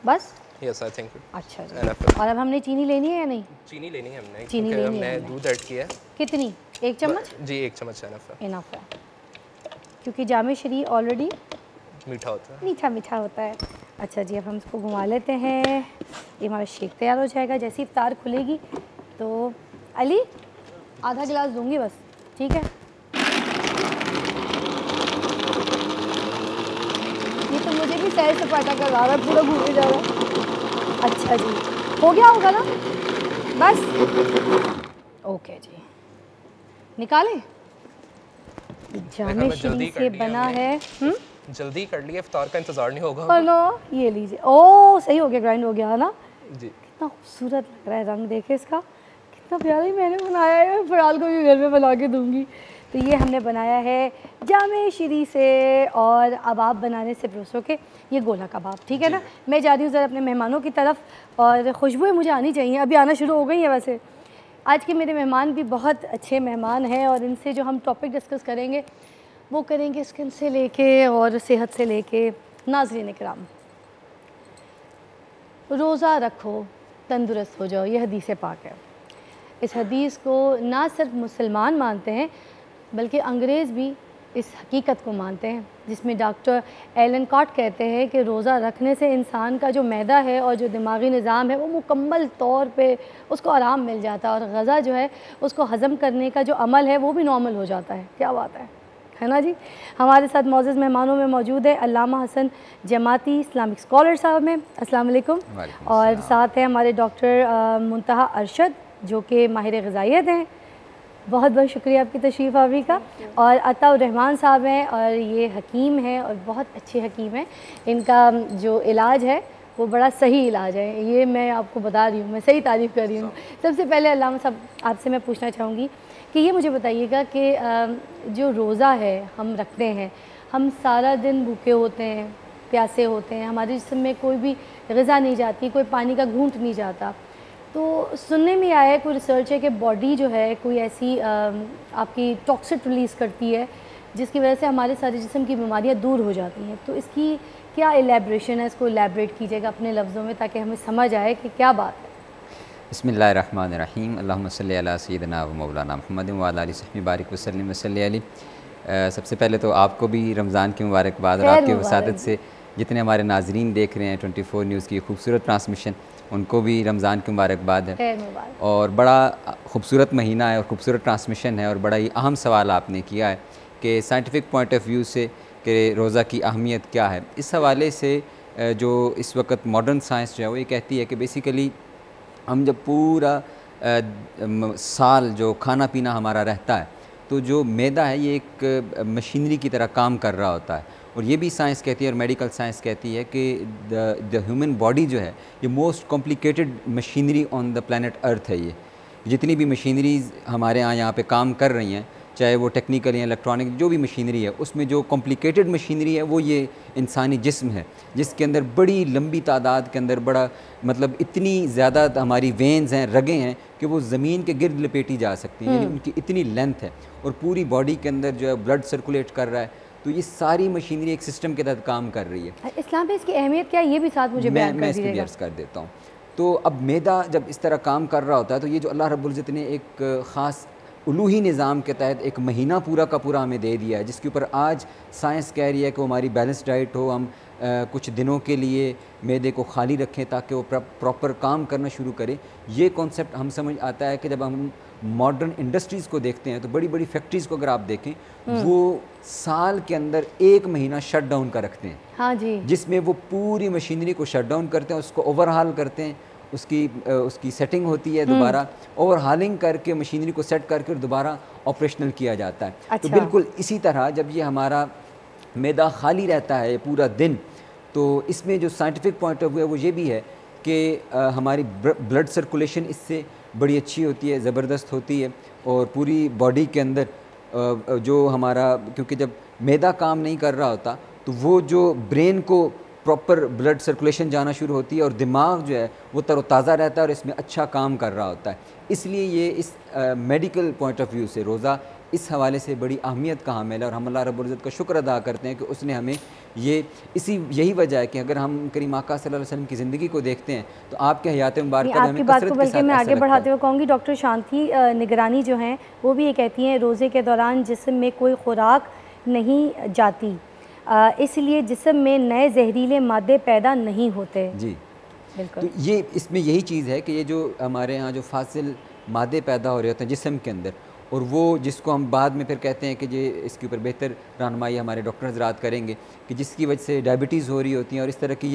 बस? Yes I think. अच्छा जी। और अब हमने चीनी लेनी है या नहीं? चीनी लेनी है हमने, चीनी लेनी हमने दूध ऐड किया है। कितनी? 1 चम्मच? जी, 1 चम्मच इनफ है, क्योंकि जामे श्री ऑलरेडी मीठा होता है। मीठा होता है। अच्छा जी, अब हम इसको घुमा लेते हैं। ये हमारा शेक तैयार हो जाएगा। जैसे इफ्तार खुलेगी तो अली आधा गिलास दूंगी बस, ठीक है? ये तो मुझे भी सैर सपाटा कर रहा है, पूरा घूमे जा रहा है। अच्छा जी, हो गया होगा ना? बस ओके जी, निकालें। जामे श्री से बना है। जल्दी कर लिया, इफ्तार का इंतजार नहीं होगा। हेलो, ये लीजिए। ओह सही हो गया, ग्राइंड हो गया है ना जी। कितना खूबसूरत लग रहा है, रंग देखे इसका कितना प्यारा ही मैंने बनाया है। फराल को भी घर में बना के दूंगी। तो ये हमने बनाया है जामे श्री से। और अब आप बनाने से सबरोसों के ये गोला कबाब, ठीक है ना? मैं जा रही हूँ ज़रा अपने मेहमानों की तरफ और खुशबुएं मुझे आनी चाहिए, अभी आना शुरू हो गई है। वैसे आज के मेरे मेहमान भी बहुत अच्छे मेहमान हैं और इनसे जो हम टॉपिक डिस्कस करेंगे वो करेंगे स्किन से लेके और सेहत से लेके। नाज़रीन किराम, रोज़ा रखो तंदुरुस्त हो जाओ, ये हदीस पाक है। इस हदीस को ना सिर्फ मुसलमान मानते हैं बल्कि अंग्रेज़ भी इस हकीकत को मानते हैं, जिसमें डॉक्टर एलन कॉट कहते हैं कि रोज़ा रखने से इंसान का जो मैदा है और जो दिमागी निज़ाम है वो मुकम्मल तौर पे उसको आराम मिल जाता है और ग़ज़ा जो है उसको हज़म करने का जो अमल है वो भी नॉर्मल हो जाता है। क्या बात है ना जी? हमारे साथ मौजूद मेहमानों में मौजूद है अल्लामा हसन जमाती, इस्लामिक स्कॉलर साहब में, अस्सलाम वालेकुम। और साथ है हमारे डॉक्टर मुंतहा अरशद जो कि माहिर ग़िज़ाइयत हैं। बहुत बहुत शुक्रिया आपकी तशरीफ़ आवरी का। और अताउर रहमान साहब हैं और ये हकीम हैं और बहुत अच्छे हकीम हैं। इनका जो इलाज है वो बड़ा सही इलाज है, ये मैं आपको बता रही हूँ, मैं सही तारीफ़ कर रही हूँ। सबसे पहले अल्लामा साहब आपसे मैं पूछना चाहूँगी कि ये मुझे बताइएगा कि जो रोज़ा है हम रखते हैं, हम सारा दिन भूखे होते हैं, प्यासे होते हैं, हमारे जिस्म में कोई भी ग़िज़ा नहीं जाती, कोई पानी का घूंट नहीं जाता। तो सुनने में आया है, कोई रिसर्च है कि बॉडी जो है कोई ऐसी आपकी टॉक्सिक रिलीज़ करती है जिसकी वजह से हमारे सारे जिस्म की बीमारियां दूर हो जाती हैं। तो इसकी क्या एलैबोरेशन है, इसको एलैबोरेट कीजिएगा अपने लफ्ज़ों में ताकि हमें समझ आए कि क्या बात है। बिस्मिल्लाहिर्रहमानिर्रहीम, अल्लाहुम्मा सल्ली अला सय्यिदिना व मौलाना मुहम्मद व अला आलिहि सहबी बारिक वसल्लम वसल्ली अलैहि। सबसे पहले तो आपको भी रमज़ान की मुबारकबाद, और आपकी वसादत से जितने हमारे नाजरीन देख रहे हैं 24 न्यूज़ की खूबसूरत ट्रांसमिशन, उनको भी रमज़ान की मुबारकबाद है। और बड़ा खूबसूरत महीना है और खूबसूरत ट्रांसमिशन है, और बड़ा ही अहम सवाल आपने किया है कि साइंटिफिक पॉइंट ऑफ व्यू से कि रोज़ा की अहमियत क्या है। इस हवाले से जो इस वक्त मॉडर्न साइंस जो है वो ये कहती है कि बेसिकली हम जब पूरा साल जो खाना पीना हमारा रहता है, तो जो मैदा है ये एक मशीनरी की तरह काम कर रहा होता है। और ये भी साइंस कहती है और मेडिकल साइंस कहती है कि द ह्यूमन बॉडी जो है ये most complicated machinery on the planet earth है। ये जितनी भी मशीनरीज़ हमारे यहाँ पे काम कर रही हैं, चाहे वो टेक्निकल या इलेक्ट्रॉनिक जो भी मशीनरी है, उसमें जो कॉम्प्लिकेटेड मशीनरी है वो ये इंसानी जिस्म है, जिसके अंदर बड़ी लंबी तादाद के अंदर बड़ा मतलब इतनी ज़्यादा हमारी वेन्स हैं, रगें हैं कि वो ज़मीन के गिर्द लपेटी जा सकती हैं, यानी उनकी इतनी लेंथ है। और पूरी बॉडी के अंदर जो है ब्लड सर्कुलेट कर रहा है, तो ये सारी मशीनरी एक सिस्टम के तहत काम कर रही है। इस्लाम में इसकी अहमियत क्या है ये भी साथ मुझे बयान कर दीजिएगा। मैं इसको कर देता हूँ। तो अब मैदा जब इस तरह काम कर रहा होता है, तो ये जो अल्लाह रब्बुल इज़्ज़त ने एक ख़ास उलूही निज़ाम के तहत एक महीना पूरा का पूरा हमें दे दिया है, जिसके ऊपर आज साइंस कह रही है कि वो हमारी बैलेंस डाइट हो, हम कुछ दिनों के लिए मैदे को खाली रखें ताकि वो प्रॉपर काम करना शुरू करे। ये कॉन्सेप्ट हम समझ आता है कि जब हम मॉडर्न इंडस्ट्रीज़ को देखते हैं, तो बड़ी बड़ी फैक्ट्रीज़ को अगर आप देखें, वो साल के अंदर 1 महीना शट डाउन का रखते हैं। हाँ जी। जिसमें वो पूरी मशीनरी को शट डाउन करते हैं, उसको ओवरहाल करते हैं, उसकी सेटिंग होती है, दोबारा ओवरहालिंग करके मशीनरी को सेट करके दोबारा ऑपरेशनल किया जाता है। अच्छा। तो बिल्कुल इसी तरह जब ये हमारा मैदा खाली रहता है पूरा दिन, तो इसमें जो साइंटिफिक पॉइंट ऑफ व्यू है वो ये भी है कि हमारी ब्लड सर्कुलेशन इससे बड़ी अच्छी होती है, ज़बरदस्त होती है। और पूरी बॉडी के अंदर जो हमारा, क्योंकि जब मैदा काम नहीं कर रहा होता तो वो जो ब्रेन को प्रॉपर ब्लड सर्कुलेशन जाना शुरू होती है और दिमाग जो है वो तरोताज़ा रहता है और इसमें अच्छा काम कर रहा होता है। इसलिए ये इस मेडिकल पॉइंट ऑफ व्यू से रोज़ा इस हवाले से बड़ी अहमियत का हामिल है। और हम अल्लाह रब्बुल इज़्ज़त का शुक्र अदा करते हैं कि उसने हमें यही वजह है कि अगर हम करीम आका सल्लल्लाहु अलैहि वसल्लम की ज़िंदगी को देखते हैं तो आपके हयात मुबारक में हमें कसरत के साथ, मैं आगे बढ़ाते हुए कहूँगी, डॉक्टर शांति निगरानी जो हैं वो भी ये कहती हैं रोज़े के दौरान जिस्म में कोई खुराक नहीं जाती, इसलिए जिस्म में नए जहरीले मादे पैदा नहीं होते। जी बिल्कुल। तो ये इसमें यही चीज़ है कि ये जो हमारे यहाँ जो फासिल मादे पैदा हो रहे होते हैं जिस्म के अंदर, और वो जिसको हम बाद में फिर कहते हैं कि ये इसके ऊपर बेहतर रहनुमाई हमारे डॉक्टर हज़रात करेंगे कि जिसकी वजह से डायबिटीज़ हो रही होती हैं और इस तरह की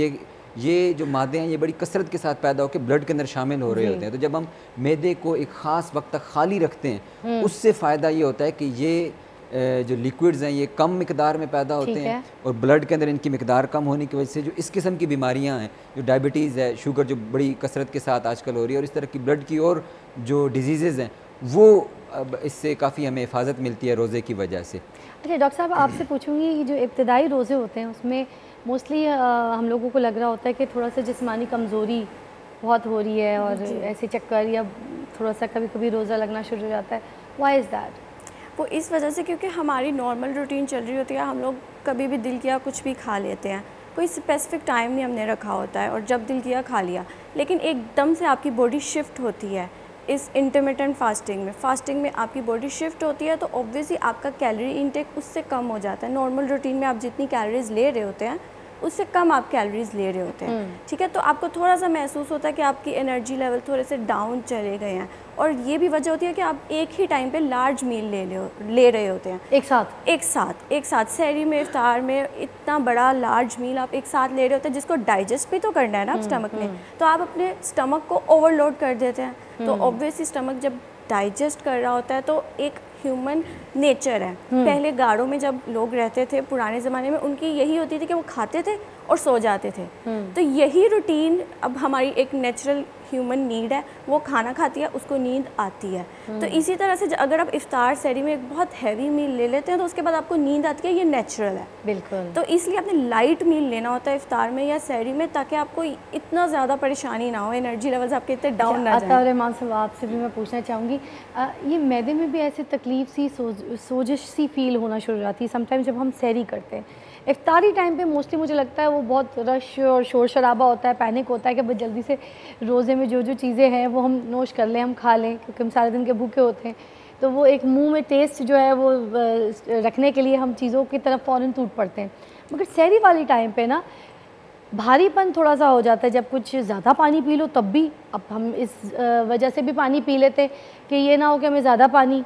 ये जो मादे हैं ये बड़ी कसरत के साथ पैदा होकर ब्लड के अंदर शामिल हो रहे होते हैं। तो जब हम मैदे को एक ख़ास वक्त तक खाली रखते हैं, उससे फ़ायदा ये होता है कि ये जो लिक्विड्स हैं ये कम मिकदार में पैदा होते हैं और ब्लड के अंदर इनकी मिकदार कम होने की वजह से जो इस किस्म की बीमारियां हैं, जो डायबिटीज़ है, शुगर जो बड़ी कसरत के साथ आजकल हो रही है, और इस तरह की ब्लड की और जो डिजीज़ हैं वो इससे काफ़ी हमें हिफाजत मिलती है रोज़े की वजह से। अच्छा डॉक्टर साहब, आपसे पूछूंगी कि जो इब्तदाई रोज़े होते हैं उसमें मोस्टली हम लोगों को लग रहा होता है कि थोड़ा सा जिस्मानी कमज़ोरी बहुत हो रही है और ऐसे चक्कर या थोड़ा सा कभी कभी रोज़ा लगना शुरू हो जाता है। Why is that? वो इस वजह से क्योंकि हमारी नॉर्मल रूटीन चल रही होती है, हम लोग कभी भी दिल किया कुछ भी खा लेते हैं, कोई स्पेसिफिक टाइम नहीं हमने रखा होता है, और जब दिल किया खा लिया। लेकिन एकदम से आपकी बॉडी शिफ्ट होती है इस इंटरमिटेंट फास्टिंग में आपकी बॉडी शिफ्ट होती है, तो ऑब्वियसली आपका कैलोरी इनटेक उससे कम हो जाता है। नॉर्मल रूटीन में आप जितनी कैलोरीज ले रहे होते हैं उससे कम आप कैलोरीज ले रहे होते हैं, ठीक है। तो आपको थोड़ा सा महसूस होता है कि आपकी एनर्जी लेवल थोड़े से डाउन चले गए हैं, और ये भी वजह होती है कि आप एक ही टाइम पे लार्ज मील ले रहे होते हैं एक साथ सहरी में, इफ्तार में इतना बड़ा लार्ज मील आप एक साथ ले रहे होते हैं, जिसको डाइजेस्ट भी तो करना है ना स्टमक ने, तो आप अपने स्टमक को ओवरलोड कर देते हैं। तो ऑब्वियसली स्टमक जब डाइजेस्ट कर रहा होता है तो एक ह्यूमन नेचर है। पहले गाड़ों में जब लोग रहते थे पुराने ज़माने में, उनकी यही होती थी कि वो खाते थे और सो जाते थे। तो यही रूटीन अब हमारी एक नेचुरल ह्यूमन नीड है, वो खाना खाती है, उसको नींद आती है। तो इसी तरह से अगर आप इफ्तार सहरी में एक बहुत हैवी मील ले लेते हैं तो उसके बाद आपको नींद आती है, ये नेचुरल है। बिल्कुल। तो इसलिए आपने लाइट मील लेना होता है इफ्तार में या सहरी में, ताकि आपको इतना ज़्यादा परेशानी ना हो, एनर्जी लेवल्स आपके इतने डाउन ना जाए। रहमान साहब, आपसे भी मैं पूछना चाहूँगी, ये मैदे में भी ऐसे तकलीफ सी, सोजिश सी फील होना शुरू हो जाती है समटाइम्स जब हम सहरी करते हैं? इफ्तारी टाइम पे मोस्टली मुझे लगता है वो बहुत रश और शोर शराबा होता है, पैनिक होता है कि बस जल्दी से रोज़े में जो जो चीज़ें हैं वो हम नोश कर लें, हम खा लें, क्योंकि हम सारे दिन के भूखे होते हैं। तो वो एक मुंह में टेस्ट जो है वो रखने के लिए हम चीज़ों की तरफ फ़ौरन टूट पड़ते हैं। मगर सहरी वाली टाइम पे ना भारीपन थोड़ा सा हो जाता है, जब कुछ ज़्यादा पानी पी लो तब भी। अब हम इस वजह से भी पानी पी लेते हैं कि ये ना हो कि हमें ज़्यादा पानी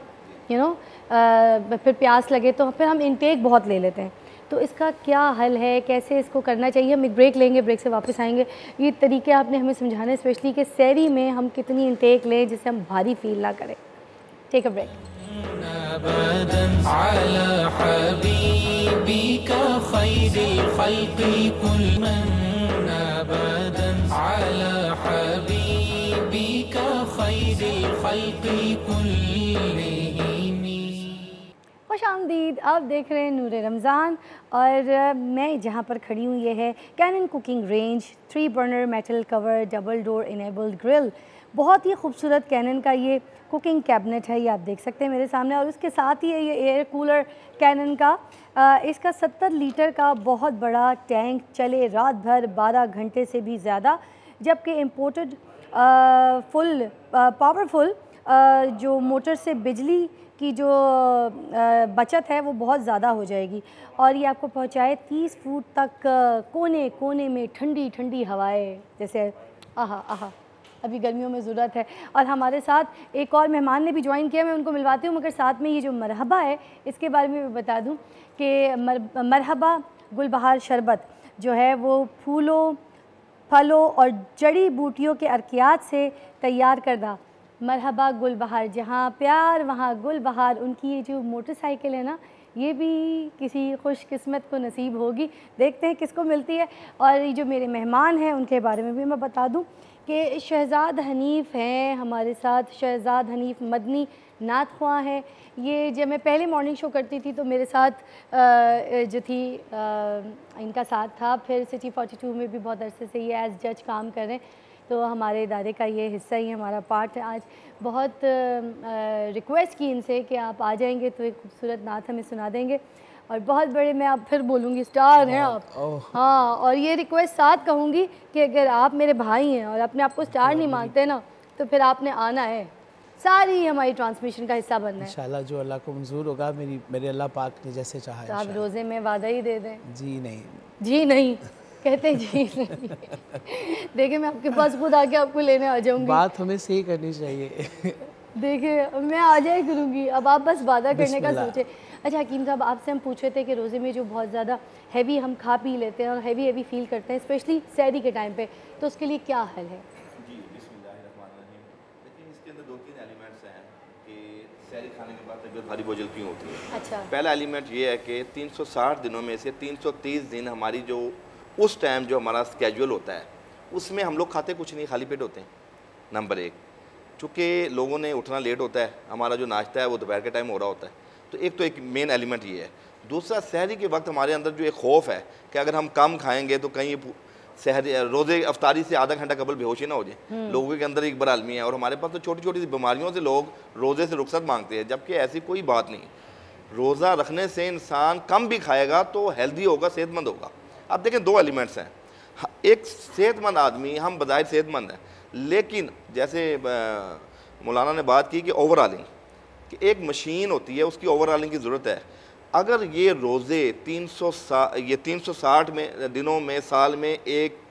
फिर प्यास लगे तो फिर हम इंटेक बहुत ले लेते हैं। तो इसका क्या हल है, कैसे इसको करना चाहिए? हम एक ब्रेक लेंगे, ब्रेक से वापस आएंगे। ये तरीके आपने हमें समझाने, स्पेशली कि सहरी में हम कितनी इंटेक लें जिससे हम भारी फील ना करें। Take a break. खुश आमदीद, आप देख रहे हैं नूर रमज़ान और मैं जहाँ पर खड़ी हूँ ये है Canon cooking range 3 burner metal cover double door enabled grill. बहुत ही खूबसूरत कैनन का ये कुकिंग कैबिनेट है, ये आप देख सकते हैं मेरे सामने। और उसके साथ ही है ये एयर कूलर कैनन का, इसका 70 लीटर का बहुत बड़ा टैंक, चले रात भर 12 घंटे से भी ज़्यादा। जबकि इम्पोर्टेड फुल पावरफुल जो मोटर से बिजली की जो बचत है वो बहुत ज़्यादा हो जाएगी और ये आपको पहुंचाए 30 फुट तक कोने कोने में ठंडी ठंडी हवाएं। जैसे आहा आहा, अभी गर्मियों में ज़रूरत है। और हमारे साथ एक और मेहमान ने भी ज्वाइन किया, मैं उनको मिलवाती हूँ। मगर साथ में ये जो मरहबा है इसके बारे में भी बता दूँ कि मरहबा गुलबहार शरबत जो है वो फूलों, फलों और जड़ी बूटियों के अर्कियात से तैयार करदा मरहबा गुलबहार, जहाँ प्यार वहाँ गुलबहार। उनकी ये जो मोटरसाइकिल है ना, ये भी किसी खुशकिस्मत को नसीब होगी, देखते हैं किसको मिलती है। और ये जो मेरे मेहमान हैं उनके बारे में भी मैं बता दूं कि शहजाद हनीफ़ हैं हमारे साथ। शहजाद हनीफ़ मदनी नात ख्वां हैं। ये जब मैं पहले मॉर्निंग शो करती थी तो मेरे साथ जो थी इनका साथ था। फिर सिटी 42 में भी बहुत अरसे से ये एज जज काम कर रहे हैं, तो हमारे इदारे का ये हिस्सा ही हमारा पार्ट है। आज बहुत रिक्वेस्ट की इनसे कि आप आ जाएंगे तो एक खूबसूरत नात हमें सुना देंगे। और बहुत बड़े, मैं अब फिर बोलूँगी, स्टार हैं आप। हाँ, और ये रिक्वेस्ट साथ कहूँगी कि अगर आप मेरे भाई हैं और अपने आप को स्टार नहीं मानते ना तो फिर आपने आना है, सारी हमारी ट्रांसमिशन का हिस्सा बनना है इंशाल्लाह। जो अल्लाह को मंजूर होगा, मेरे अल्लाह पाक ने जैसे चाहा। तो आप रोज़े में वादा ही दे दें। जी नहीं, जी नहीं कहते जी नहीं। देखिए मैं आपके पास खुद आके आपको लेने आ जाऊंगी। बात हमें सही करनी चाहिए। देखिए मैं आ जाए करूँगी, अब आप बस वादा करने का सोचें। अच्छा हकीम साहब, आपसे हम पूछ रहे थे कि रोज़े में जो बहुत ज़्यादा हैवी हम खा पी लेते हैं और हैवी फील करते हैं, स्पेशली सहरी के टाइम पे, तो उसके लिए क्या हल है? जी बिस्मिल्लाहिर्रहमानिर्रहीम। लेकिन इसके अंदर 2-3 एलिमेंट्स हैं कि सहरी खाने के बाद तबीयत भारी बोझल क्यों होती है। अच्छा, पहला एलिमेंट ये है कि 360 दिनों में से 330 दिन हमारी जो उस टाइम जो हमारा स्केड्यूल होता है उसमें हम लोग खाते कुछ नहीं, खाली पेट होते हैं। नंबर 1, चूँकि लोगों ने उठना लेट होता है, हमारा जो नाश्ता है वो दोपहर के टाइम हो रहा होता है, तो एक मेन एलिमेंट ये है। दूसरा, सहरी के वक्त हमारे अंदर जो एक खौफ है कि अगर हम कम खाएंगे तो कहीं सहरी रोज़े अफ्तारी से आधा घंटा कबल बेहोशी ना हो जाए। लोगों के अंदर एक बरालमी है और हमारे पास तो छोटी छोटी सी बीमारियों से लोग रोज़े से रुखसत मांगते हैं, जबकि ऐसी कोई बात नहीं। रोज़ा रखने से इंसान कम भी खाएगा तो हेल्दी होगा, सेहतमंद होगा। अब देखें, 2 एलिमेंट्स हैं। एक सेहतमंद आदमी, हम बज़ाहिर सेहतमंद हैं, लेकिन जैसे मौलाना ने बात की कि ओवरऑलिंग, कि एक मशीन होती है, उसकी ओवरऑलिंग की ज़रूरत है। अगर ये रोज़े 360 में दिनों में, साल में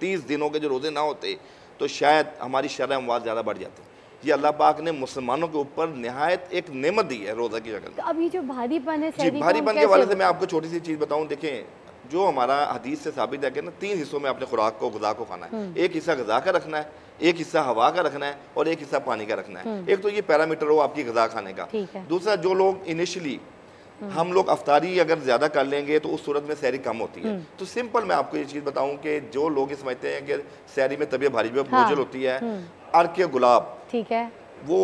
30 दिनों के जो रोज़े ना होते तो शायद हमारी शरह अमवात ज़्यादा बढ़ जाती। ये अल्लाह पाक ने मुसलमानों के ऊपर नहायत एक नेमत दी है रोज़ा की शक्ल में। तो अब ये जो भारीपन है, जी, भारीपन के हवाले से मैं आपको छोटी सी चीज़ बताऊँ। देखें, जो हमारा हदीस से साबित है कि ना 3 हिस्सों में अपने खुराक को, ग़िज़ा को खाना है। एक हिस्सा ग़िज़ा का रखना है, एक हिस्सा हवा का रखना है और एक हिस्सा पानी का रखना है। एक तो ये पैरामीटर हो आपकी ग़िज़ा खाने का। दूसरा, जो लोग इनिशियली हम लोग अफ्तारी अगर ज़्यादा कर लेंगे तो उस सूरत में सहरी कम होती है। तो सिंपल मैं आपको ये चीज़ बताऊं कि जो लोग ये समझते हैं कि सहरी में तबीयत भारी बोझल होती है, अर्क गुलाब, ठीक है, वो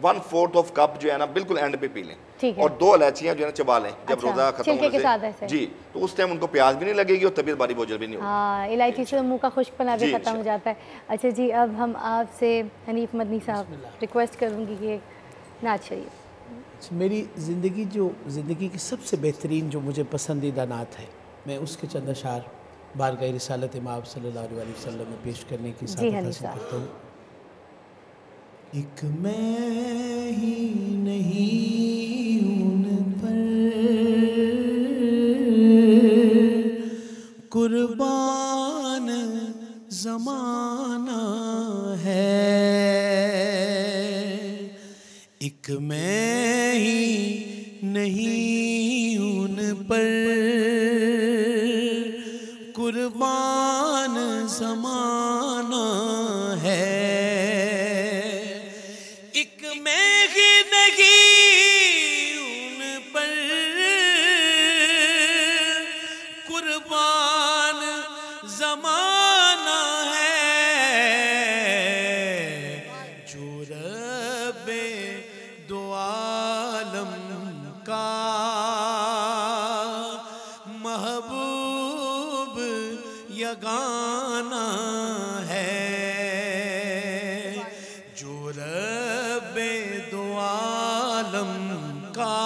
1/4 कप जो है ना बिल्कुल एंड पे पी लें, और 2 इलायचियाँ जो है ना चबा लें जब रोज़ा खत्म होने से जी, तो उस टाइम उनको प्यास भी नहीं लगेगी और तबीयत भारी बोझल भी नहीं होगी। इलायची से मुंह का खुश्कपना भी खत्म हो जाता है। अच्छा जी, अब हम आपसे हनीफ मदनी साहब रिक्वेस्ट करूँगी कि नात शरीफ। मेरी ज़िंदगी की सबसे बेहतरीन जो मुझे पसंदीदा नात है, मैं उसके चंद अशार बारगाह रिसालत इमाम सल्लल्लाहु अलैहि वसल्लम में पेश करने की सादत हासिल करता हूँ। एक मैं ही नहीं उन पर कुर्बान ज़माना है, एक मैं ही नहीं उन पर कुर्बान ज़माना है, एक मैं ही नहीं उन पर कुर्बान ज़माना है, जो रब्बे दो आलम का महबूब यगाना है, जो रब्बे दो आलम का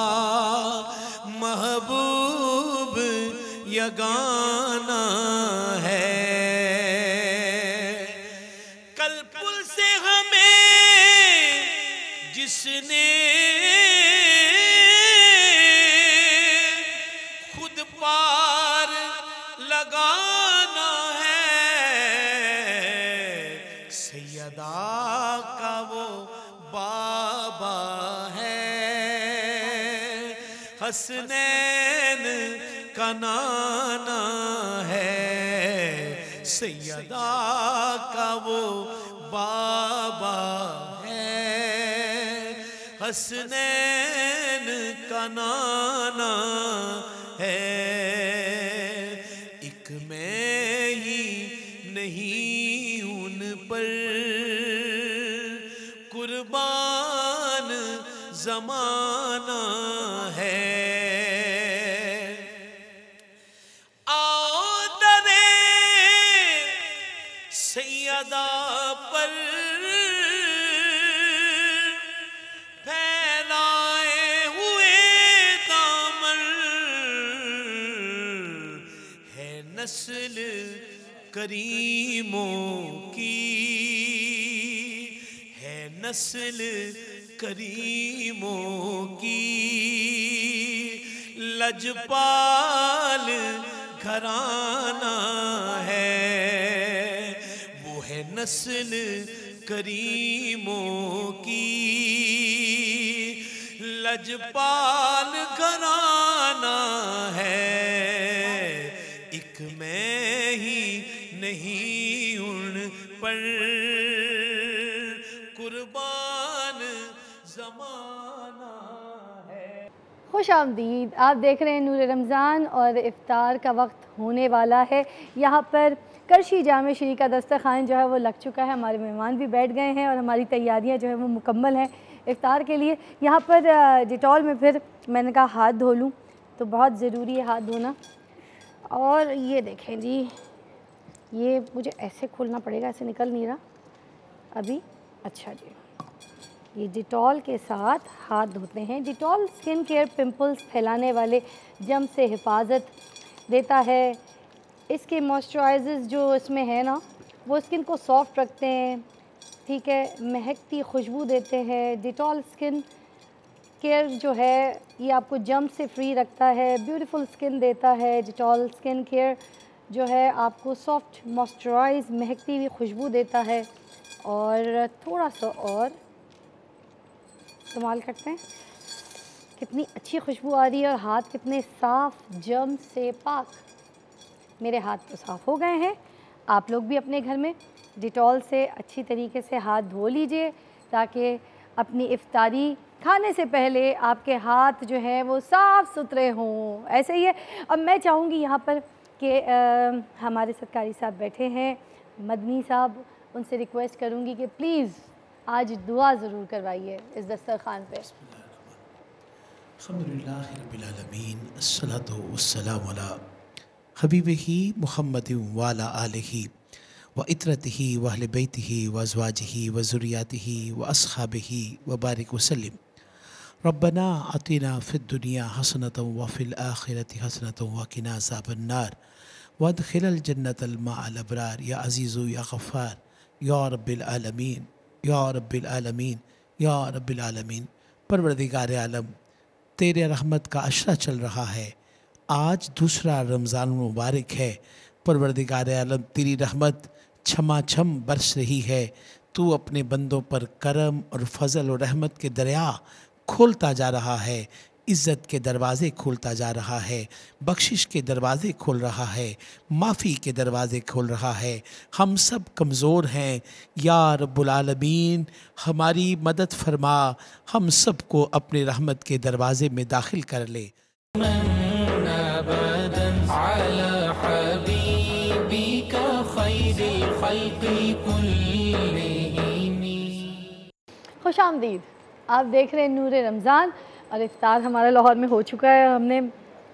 महबूब यगाना है, कल पुल से हमें जिसने खुद पार लगाना है, सैयदा का वो बाबा है, हसनैन का नाना है, सैयदा का वो बाबा है, हसनैन का नाना है, एक मैं ही नहीं उन पर कुर्बान ज़माना है, आओ दरे सैयदा पर फैलाए हुए दामन, है नस्ल करीमों की, है नस्ल करीमों की, लजपाल घराना है, वो है नस्ल करीमों की, लजपाल घराना है, एक मैं ही नहीं उन पर कुर्बान ज़माना है। खुश आमदीद, आप देख रहे हैं नूर रमज़ान और इफ्तार का वक्त होने वाला है। यहाँ पर करशी जामे श्री का दस्तरखान जो है वो लग चुका है, हमारे मेहमान भी बैठ गए हैं और हमारी तैयारियाँ जो है वो मुकम्मल हैं इफ्तार के लिए। यहाँ पर डिटॉल में फिर मैंने कहा हाथ धो लूँ, तो बहुत ज़रूरी है हाथ धोना। और ये देखें जी, ये मुझे ऐसे खोलना पड़ेगा, ऐसे निकल नहीं रहा अभी। अच्छा जी, ये डिटॉल के साथ हाथ धोते हैं। डिटॉल स्किन केयर पिंपल्स फैलाने वाले जम से हिफाजत देता है। इसके मॉइस्चराइज़र्स जो इसमें है ना, वो स्किन को सॉफ्ट रखते हैं, ठीक है, महकती खुशबू देते हैं। डिटॉल स्किन केयर जो है ये आपको जम से फ्री रखता है, ब्यूटीफुल स्किन देता है। डिटॉल स्किन केयर जो है आपको सॉफ्ट मॉइस्चराइज महकती हुई खुशबू देता है। और थोड़ा सा और इस्तेमाल करते हैं, कितनी अच्छी खुशबू आ रही है और हाथ कितने साफ़ जम से पाक। मेरे हाथ तो साफ़ हो गए हैं। आप लोग भी अपने घर में डिटॉल से अच्छी तरीके से हाथ धो लीजिए ताकि अपनी इफ्तारी खाने से पहले आपके हाथ जो है वो साफ़ सुथरे हों, ऐसे ही है। अब मैं चाहूँगी यहाँ पर कि हमारे साथ कारी साहब बैठे हैं, मदनी साहब, उनसे रिक्वेस्ट करूँगी कि प्लीज़ आज दुआ ज़रूर करवाइए इस दस्तरखान पे। अल्हम्दुलिल्लाहि रब्बिल आलमीन, अस्सलातु वस्सलामु अला हबीबिही मुहम्मदिन व अला आलिही व इतरतिही व अहले बैतिही व अज़वाजिही व ज़ुर्रियतिही व अस्हाबिही व बारिक वसल्लिम। रब्बना आतिना फ़िद दुनिया हसनतन व फ़िल आखिरति हसनतन व क़िना अज़ाबन्नार व अदखिलल जन्नतल मअल अबरार या अज़ीज़ु या गफ़्फ़ार या रब्बिल आलमीन या रब्बिल आलमीन या रब्बिल आलमीन। परवरदिगार आलम, तेरे रहमत का अशरा चल रहा है, आज दूसरा रमज़ान मुबारक है। परवरदिगार आलम, तेरी रहमत छमा छम बरस रही है। तू अपने बंदों पर करम और फजल और रहमत के दरिया खोलता जा रहा है, इज़्ज़त के दरवाज़े खोलता जा रहा है, बख्शिश के दरवाज़े खोल रहा है, माफ़ी के दरवाज़े खोल रहा है। हम सब कमज़ोर हैं, या रब्बुल आलमीन हमारी मदद फरमा, हम सब को अपने रहमत के दरवाज़े में दाखिल कर ले। खुश आमदीद, आप देख रहे हैं नूर रमज़ान और इफ्तार हमारा लाहौर में हो चुका है। हमने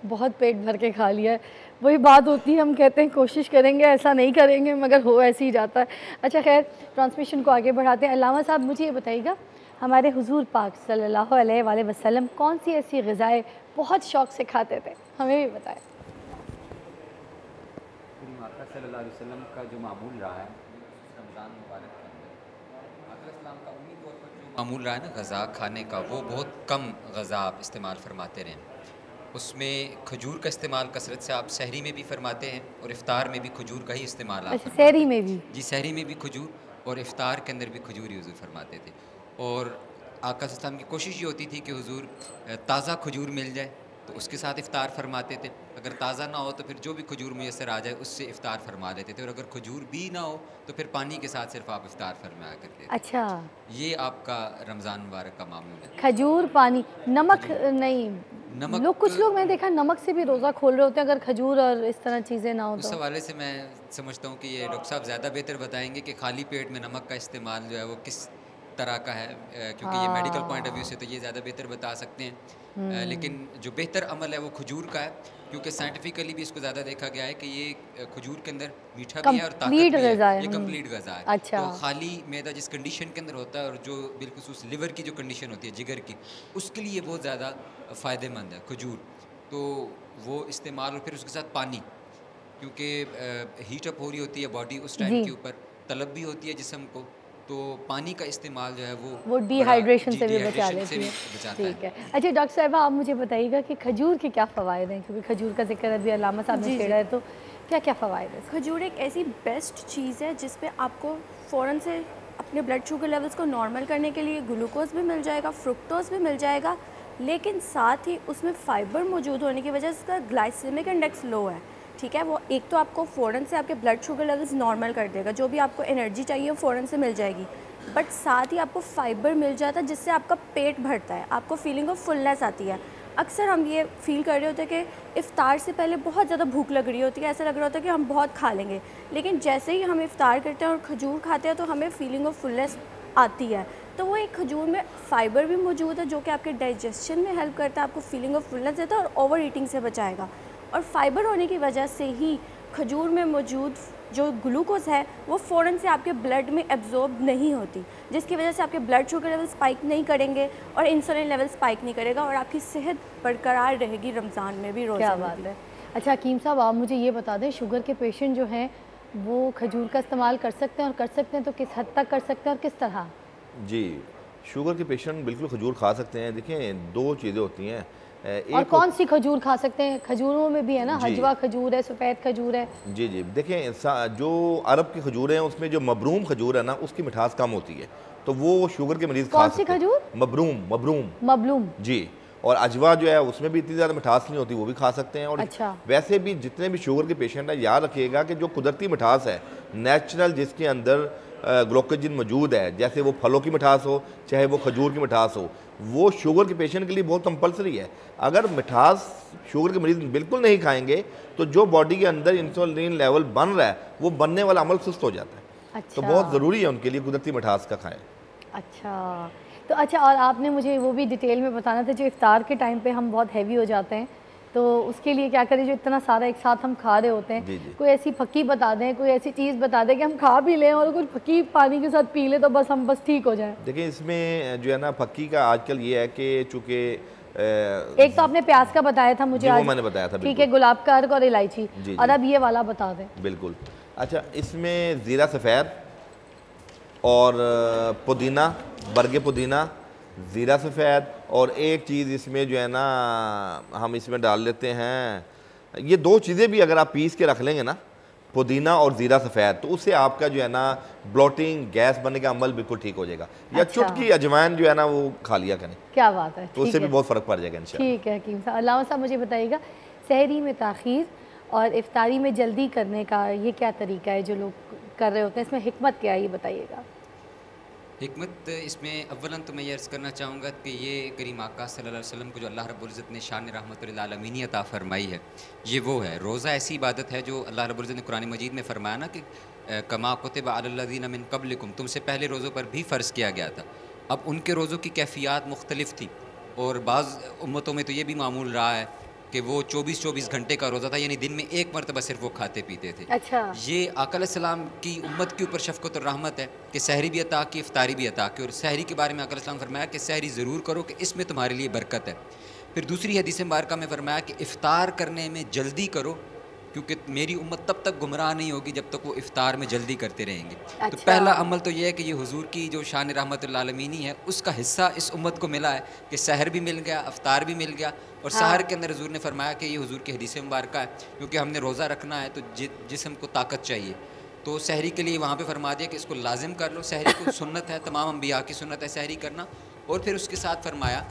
बहुत पेट भर के खा लिया है। वही बात होती है, हम कहते हैं कोशिश करेंगे, ऐसा नहीं करेंगे, मगर हो ऐसे ही जाता है। अच्छा खैर, ट्रांसमिशन को आगे बढ़ाते हैं। अल्लामा साहब, मुझे ये बताइएगा, हमारे हुजूर पाक सल्लल्लाहु अलैहि वसल्लम कौन सी ऐसी ग़िज़ाएँ बहुत शौक़ से खाते थे, हमें भी बताएं। सल्लल्लाहु अलैहि वसल्लम का जो मामूल रहा है रमज़ान मुबारक के अंदर, इस्लाम का उम्मीद तौर पर जो मामूल रहा है ना ग़ज़ा खाने का, वो बहुत कम ग़ज़ा आप इस्तेमाल फरमाते रहें। उसमें खजूर का इस्तेमाल कसरत से आप सहरी में भी फरमाते हैं और इफ़्तार में भी खजूर का ही इस्तेमाल आप सहरी में भी? जी, सहरी में भी खजूर और इफ़्तार के अंदर भी खजूर ही हुज़ूर फरमाते थे। और आका सल्लल्लाहु की कोशिश ये होती थी कि हुज़ूर ताज़ा खजूर मिल जाए तो उसके साथ इफ़्तार फरमाते थे, अगर ताज़ा ना हो तो फिर जो भी खजूर मुयसर आ जाए उससे इफ़्तार फरमा लेते थे, और अगर खजूर भी ना हो तो फिर पानी के साथ सिर्फ आप इफ़्तार फरमाया करते थे। अच्छा, ये आपका रमज़ान मुबारक का मामूल है। खजूर, पानी, नमक नहीं? नमक लोग, कुछ लोग मैंने देखा नमक से भी रोज़ा खोल रहे होते हैं, अगर खजूर और इस तरह चीज़ें ना हो तो। उस हवाले से मैं समझता हूँ कि ये डॉक्टर साहब ज़्यादा बेहतर बताएंगे कि खाली पेट में नमक का इस्तेमाल जो है वो किस तरह का है, क्योंकि ये मेडिकल पॉइंट ऑफ व्यू से तो ये ज़्यादा बेहतर बता सकते हैं। लेकिन जो बेहतर अमल है वो खजूर का है, क्योंकि साइंटिफिकली भी इसको ज़्यादा देखा गया है कि ये खजूर के अंदर मीठा भी है और ताकत भी है, ये कंप्लीट ग़ज़ा है। अच्छा। तो खाली मैदा जिस कंडीशन के अंदर होता है और जो बिलखुसूस लिवर की जो कंडीशन होती है, जिगर की, उसके लिए बहुत ज़्यादा फ़ायदेमंद है खजूर। तो वो इस्तेमाल, और फिर उसके साथ पानी, क्योंकि हीट अप हो रही होती है बॉडी उस टाइम के ऊपर, तलब भी होती है जिस्म को, तो पानी का इस्तेमाल जो है वो डिहाइड्रेशन से भी बचा लेती है। ठीक है। अच्छा डॉक्टर साहब, आप मुझे बताइएगा कि खजूर के क्या फ़वाइद हैं, क्योंकि खजूर का जिक्र अभी अल्लामा साहब ने छेड़ा है, तो क्या क्या फ़वाइद है? खजूर एक ऐसी बेस्ट चीज़ है जिस पे आपको फ़ौरन से अपने ब्लड शुगर लेवल्स को नॉर्मल करने के लिए ग्लूकोज भी मिल जाएगा, फ्रुक्टोज भी मिल जाएगा, लेकिन साथ ही उसमें फ़ाइबर मौजूद होने की वजह से उसका ग्लाइसेमिक इंडेक्स लो है। ठीक है, वो एक तो आपको फ़ौरन से आपके ब्लड शुगर लेवल्स नॉर्मल कर देगा, जो भी आपको एनर्जी चाहिए वो फ़ौरन से मिल जाएगी, बट साथ ही आपको फ़ाइबर मिल जाता है जिससे आपका पेट भरता है, आपको फीलिंग ऑफ फुलनेस आती है। अक्सर हम ये फ़ील कर रहे होते हैं कि इफ़्तार से पहले बहुत ज़्यादा भूख लग रही होती है, ऐसा लग रहा होता है कि हम बहुत खा लेंगे, लेकिन जैसे ही हम इफ़्तार करते हैं और खजूर खाते हैं तो हमें फीलिंग ऑफ फुलनेस आती है। तो वो एक खजूर में फ़ाइबर भी मौजूद है जो कि आपके डाइजेशन में हेल्प करता है, आपको फीलिंग ऑफ फुलनेस देता है और ओवर ईटिंग से बचाएगा। और फ़ाइबर होने की वजह से ही खजूर में मौजूद जो ग्लूकोज है वो फ़ौरन से आपके ब्लड में एब्जॉर्ब नहीं होती, जिसकी वजह से आपके ब्लड शुगर लेवल स्पाइक नहीं करेंगे और इंसुलिन लेवल स्पाइक नहीं करेगा और आपकी सेहत बरकरार रहेगी रमज़ान में भी। क्या बात है। अच्छा हकीम साहब, आप मुझे ये बता दें, शुगर के पेशेंट जो हैं वो खजूर का इस्तेमाल कर सकते हैं, और कर सकते हैं तो किस हद तक कर सकते हैं और किस तरह? जी, शुगर के पेशेंट बिल्कुल खजूर खा सकते हैं। देखिए, दो चीज़ें होती हैं। और कौन सी खजूर खा सकते हैं? खजूरों में भी है ना, हजवा खजूर है, सफ़ेद खजूर है। जी जी, देखें, जो अरब की खजूर हैं उसमें जो मबरूम खजूर है ना, उसकी मिठास कम होती है, तो वो शुगर के मरीज़ खा सकते हैं। कौन सी खजूर? मबरूम जी। और अजवा जो है उसमें भी इतनी ज़्यादा मिठास नहीं होती, वो भी खा सकते हैं। और अच्छा। वैसे भी जितने भी शुगर के पेशेंट हैं, याद रखिएगा कि जो कुदरती मिठास है, नेचुरल, जिसके अंदर ग्लूकोजन मौजूद है, जैसे वो फलों की मिठास हो चाहे वो खजूर की मिठास हो, वो शुगर के पेशेंट के लिए बहुत कंपलसरी है। अगर मिठास शुगर के मरीज़ बिल्कुल नहीं खाएंगे तो जो बॉडी के अंदर इंसुलिन लेवल बन रहा है वो बनने वाला अमल सुस्त हो जाता है। अच्छा। तो बहुत ज़रूरी है उनके लिए कुदरती मिठास का खाएं। अच्छा, तो अच्छा, और आपने मुझे वो भी डिटेल में बताना था, जो इफ्तार के टाइम पे हम बहुत हैवी हो जाते हैं तो उसके लिए क्या करें, जो इतना सारा एक साथ हम खा रहे होते हैं। जी जी। कोई ऐसी फक्की बता दें, कोई ऐसी चीज़ बता दें कि हम खा भी लें और कुछ फक्की पानी के साथ पी लें तो बस हम बस ठीक हो जाएं। देखिए इसमें जो है ना फक्की का आजकल ये है कि चूँकि एक तो आपने प्याज का बताया था मुझे, आज मैंने बताया था, ठीक है, गुलाब का अर्क और इलायची, और अब ये वाला बता दें। बिल्कुल। अच्छा, इसमें ज़ीरा सफ़ेद और पुदीना, बरगे पुदीना, ज़ीरा सफ़ेद, और एक चीज़ इसमें जो है ना हम इसमें डाल लेते हैं, ये दो चीज़ें भी अगर आप पीस के रख लेंगे ना, पुदीना और ज़ीरा सफ़ेद, तो उससे आपका जो है ना ब्लोटिंग, गैस बनने का अमल बिल्कुल ठीक हो जाएगा। या चुटकी अजवाइन जो है ना वो खा लिया करें। क्या बात है, तो उससे भी बहुत फ़र्क पड़ जाएगा इंशाल्लाह। ठीक है हकीम साहब। अल्लाह साहब मुझे बताइएगा, सहरी में ताख़ीर और इफ्तारी में जल्दी करने का ये क्या तरीका है जो लोग कर रहे होते हैं, इसमें हिकमत क्या है ये बताइएगा। हिकमत इसमें अव्वलन तो मैं ये अर्ज़ करना चाहूँगा कि ये करीम आका सल्लल्लाहु अलैहि वसल्लम को जो अल्लाह रब्बुल इज़्ज़त ने शान रहमतुल आलमीन अता फ़रमाई है, ये वो है। रोज़ा ऐसी इबादत है जो अल्लाह रब्बुल इज़्ज़त ने कुरान मजीद में फ़रमाया ना कि कमा कुतिबा अलल्लज़ीना मिन क़ब्लिकुम, तुमसे पहले रोज़ों पर भी फ़र्ज़ किया गया था। अब उनके रोज़ों की कैफ़ियत मुख्तलिफ़ थी, और बाज़ उम्मतों में तो ये भी मामूल रहा है कि वो 24-24 घंटे का रोज़ा था, यानी दिन में एक मरतबा सिर्फ वो खाते पीते थे। अच्छा। ये आका अलैहिस्सलाम की उम्मत के ऊपर शफ़क़त और रहमत है कि सहरी भी अता की, इफ्तारी भी अता की। और सहरी के बारे में आका अलैहिस्सलाम फरमाया कि सहरी ज़रूर करो कि इसमें तुम्हारे लिए बरकत है। फिर दूसरी हदीस मुबारका में फरमाया कि इफ्तार करने में जल्दी करो, क्योंकि मेरी उम्मत तब तक गुमराह नहीं होगी जब तक वो इफ्तार में जल्दी करते रहेंगे। अच्छा। तो पहला अमल तो ये है कि ये हुजूर की जो शान रहमतुल आलमीनी है उसका हिस्सा इस उम्मत को मिला है कि सहर भी मिल गया, इफ्तार भी मिल गया, और सहर के अंदर हुजूर ने फरमाया कि ये हुजूर की हदीस मुबारक है, क्योंकि हमने रोज़ा रखना है तो जिस्म को ताकत चाहिए, तो सहरी के लिए वहाँ पे फरमा दिया कि इसको लाजिम कर लो। सहरी को सुन्नत है, तमाम अंबिया की सुन्नत है सहरी करना। और फिर उसके साथ फरमाया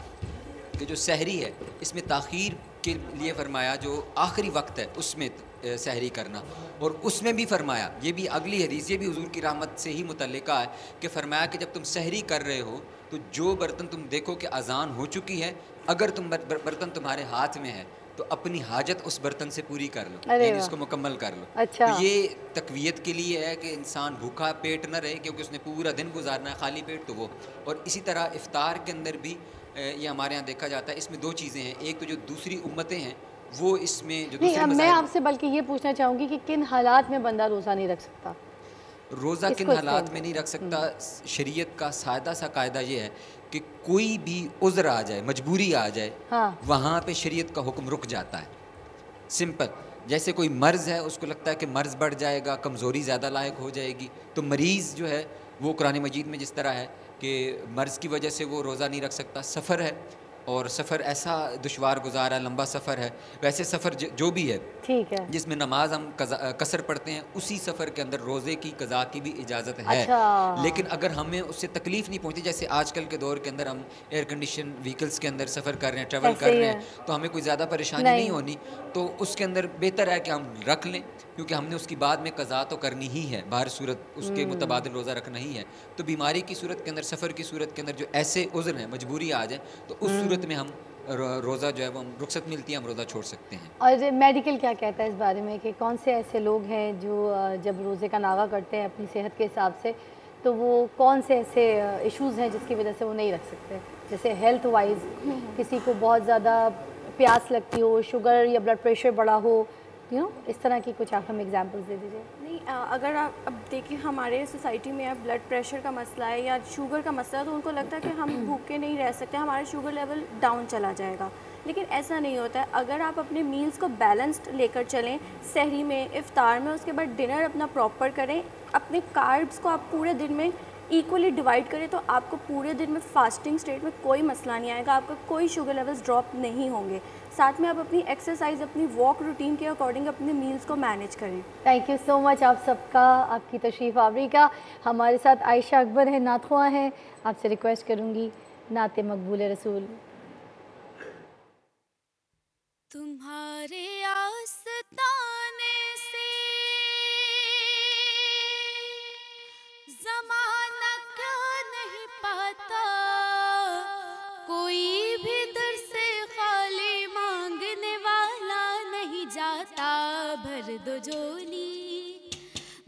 कि जो सहरी है इसमें ताख़ीर के लिए फरमाया, जो आखिरी वक्त है उसमें सहरी करना। और उसमें भी फरमाया, ये भी अगली हदीस, ये भी हुजूर की रहमत से ही मुतल्लिका है कि फरमाया कि जब तुम सहरी कर रहे हो तो जो बर्तन तुम देखो कि अजान हो चुकी है, अगर तुम बर्तन तुम्हारे हाथ में है तो अपनी हाजत उस बर्तन से पूरी कर लो, यानी इसको मुकम्मल कर लो। अच्छा। तो ये तकवीयत के लिए है कि इंसान भूखा पेट न रहे, क्योंकि उसने पूरा दिन गुजारना है खाली पेट, तो वो। और इसी तरह इफ्तार के अंदर भी ये हमारे यहाँ देखा जाता है। इसमें दो चीज़ें हैं, एक तो जो दूसरी उम्मतें हैं वो इसमें जो दूसरी, मैं आपसे बल्कि ये पूछना चाहूँगी कि किन हालात में बंदा रोज़ा नहीं रख सकता, रोज़ा किन हालात में नहीं रख सकता। शरीयत का सादा सा कायदा ये है कि कोई भी उज़्र आ जाए, मजबूरी आ जाए, हाँ, वहाँ पे शरीयत का हुक्म रुक जाता है। सिंपल, जैसे कोई मर्ज़ है, उसको लगता है कि मर्ज़ बढ़ जाएगा, कमज़ोरी ज़्यादा लायक हो जाएगी, तो मरीज़ जो है वो कुरान मजीद में जिस तरह है कि मर्ज़ की वजह से वो रोज़ा नहीं रख सकता। सफ़र है और सफ़र ऐसा दुशवार गुजार है, लंबा सफ़र है, वैसे सफ़र जो भी है, ठीक है, जिसमें नमाज हम कसर पढ़ते हैं, उसी सफ़र के अंदर रोज़े की कज़ा की भी इजाज़त है। अच्छा। लेकिन अगर हमें उससे तकलीफ़ नहीं पहुंचती, जैसे आजकल के दौर के अंदर हम एयर कंडीशन व्हीकल्स के अंदर सफ़र कर रहे हैं, ट्रैवल कर रहे हैं, तो हमें कोई ज़्यादा परेशानी नहीं होनी, तो उसके अंदर बेहतर है कि हम रख लें, क्योंकि हमने उसकी बाद में कज़ा तो करनी ही है, बाहर सूरत उसके मुतबादिल रोज़ा रखना ही है। तो बीमारी की सूरत के अंदर, सफ़र की सूरत के अंदर जो ऐसे उज़्र हैं, मजबूरी आ जाए, तो उस सूरत में हम रोज़ा जो है वो रुखसत मिलती है, हम रोज़ा छोड़ सकते हैं। और मेडिकल क्या कहता है इस बारे में कि कौन से ऐसे लोग हैं जो जब रोज़े का नागा करते हैं अपनी सेहत के हिसाब से, तो वो कौन से ऐसे इश्यूज़ हैं जिसकी वजह से वो नहीं रख सकते, जैसे हेल्थ वाइज किसी को बहुत ज़्यादा प्यास लगती हो, शुगर या ब्लड प्रेशर बढ़ा हो, इस तरह की कुछ आप हमें एग्जांपल्स दे दीजिए। नहीं, अगर आप अब देखिए हमारे सोसाइटी में अब ब्लड प्रेशर का मसला है या शुगर का मसला है, तो उनको लगता है कि हम भूखे नहीं रह सकते, हमारा शुगर लेवल डाउन चला जाएगा, लेकिन ऐसा नहीं होता है। अगर आप अपने मील्स को बैलेंस्ड लेकर चलें, सहरी में, इफ्तार में, उसके बाद डिनर अपना प्रॉपर करें, अपने कार्ब्स को आप पूरे दिन में इक्वली डिवाइड करें, तो आपको पूरे दिन में फास्टिंग स्टेट में कोई मसला नहीं आएगा, आपका कोई शुगर लेवल्स ड्रॉप नहीं होंगे। साथ में आप अपनी एक्सरसाइज, अपनी वॉक रूटीन के अकॉर्डिंग अपने मील्स को मैनेज करें। थैंक यू सो मच आप सबका, आपकी तशरीफ़ आवरी का। हमारे साथ आयशा अकबर है, नातख़्वा हैं, आपसे रिक्वेस्ट करूँगी नाते मकबूल रसूल। तुम्हारे आस्ताने से भर दो झोली,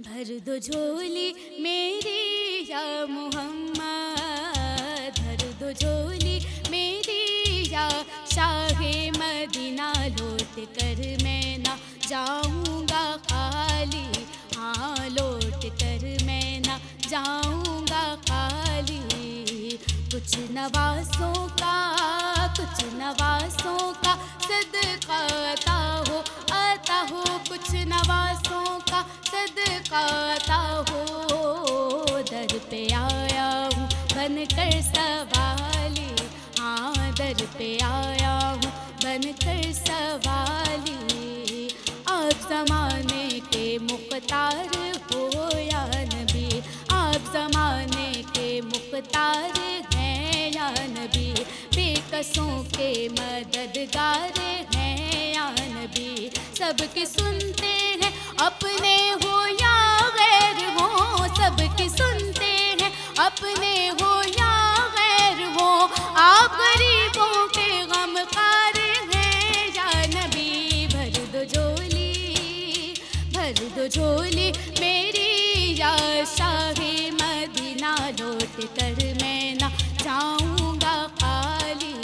भर दो झोली मेरी या मोहम्मद, भर दो झोली मेरी या शाहे मदीना, लौट कर मैं ना जाऊँगा खाली, हाँ लौट कर मैं ना जाऊँगा खाली। कुछ नवासों का, कुछ नवासों का सदका आता हो, कुछ नवासों का सदका आता हो। दर पे आया हूँ बनकर सवाली, हाँ दर पे आया हूँ बनकर सवाली। आप ज़माने के मुख्तार हो या नबी, आप ज़माने के मुख्तार हैं या नबी, बेकसों के मददगार हैं या नबी। सबकी सुनते हैं अपने हो या गैर हो, सबकी सुनते हैं अपने हो या गैर हो। आप गरीबों के गमखार हैं या नबी, भर दो झोली, भर दो झोली मेरी या शाहे मदीना, लौट कर मैं ना जाऊँगा खाली।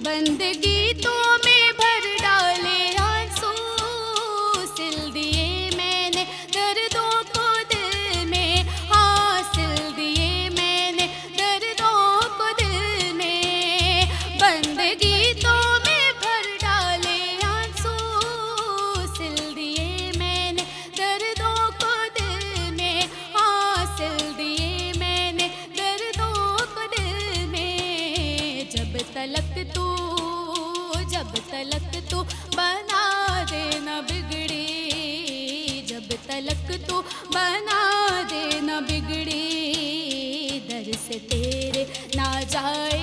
बंदगी तो में भर डाले आंसू, सिल दिए मैंने दर्दों को दिल में, हाँ सिल दिए मैंने दर्दों को दिल में। बंदगी तो में भर डाले आंसू, सिल दिए मैंने दर्दों को दिल में, हाँ सिल दिए मैंने दर्दों को दिल में। जब तलक तू बना देना बिगड़ी, जब तलक तू बना देना बिगड़ी। दर से तेरे ना जाए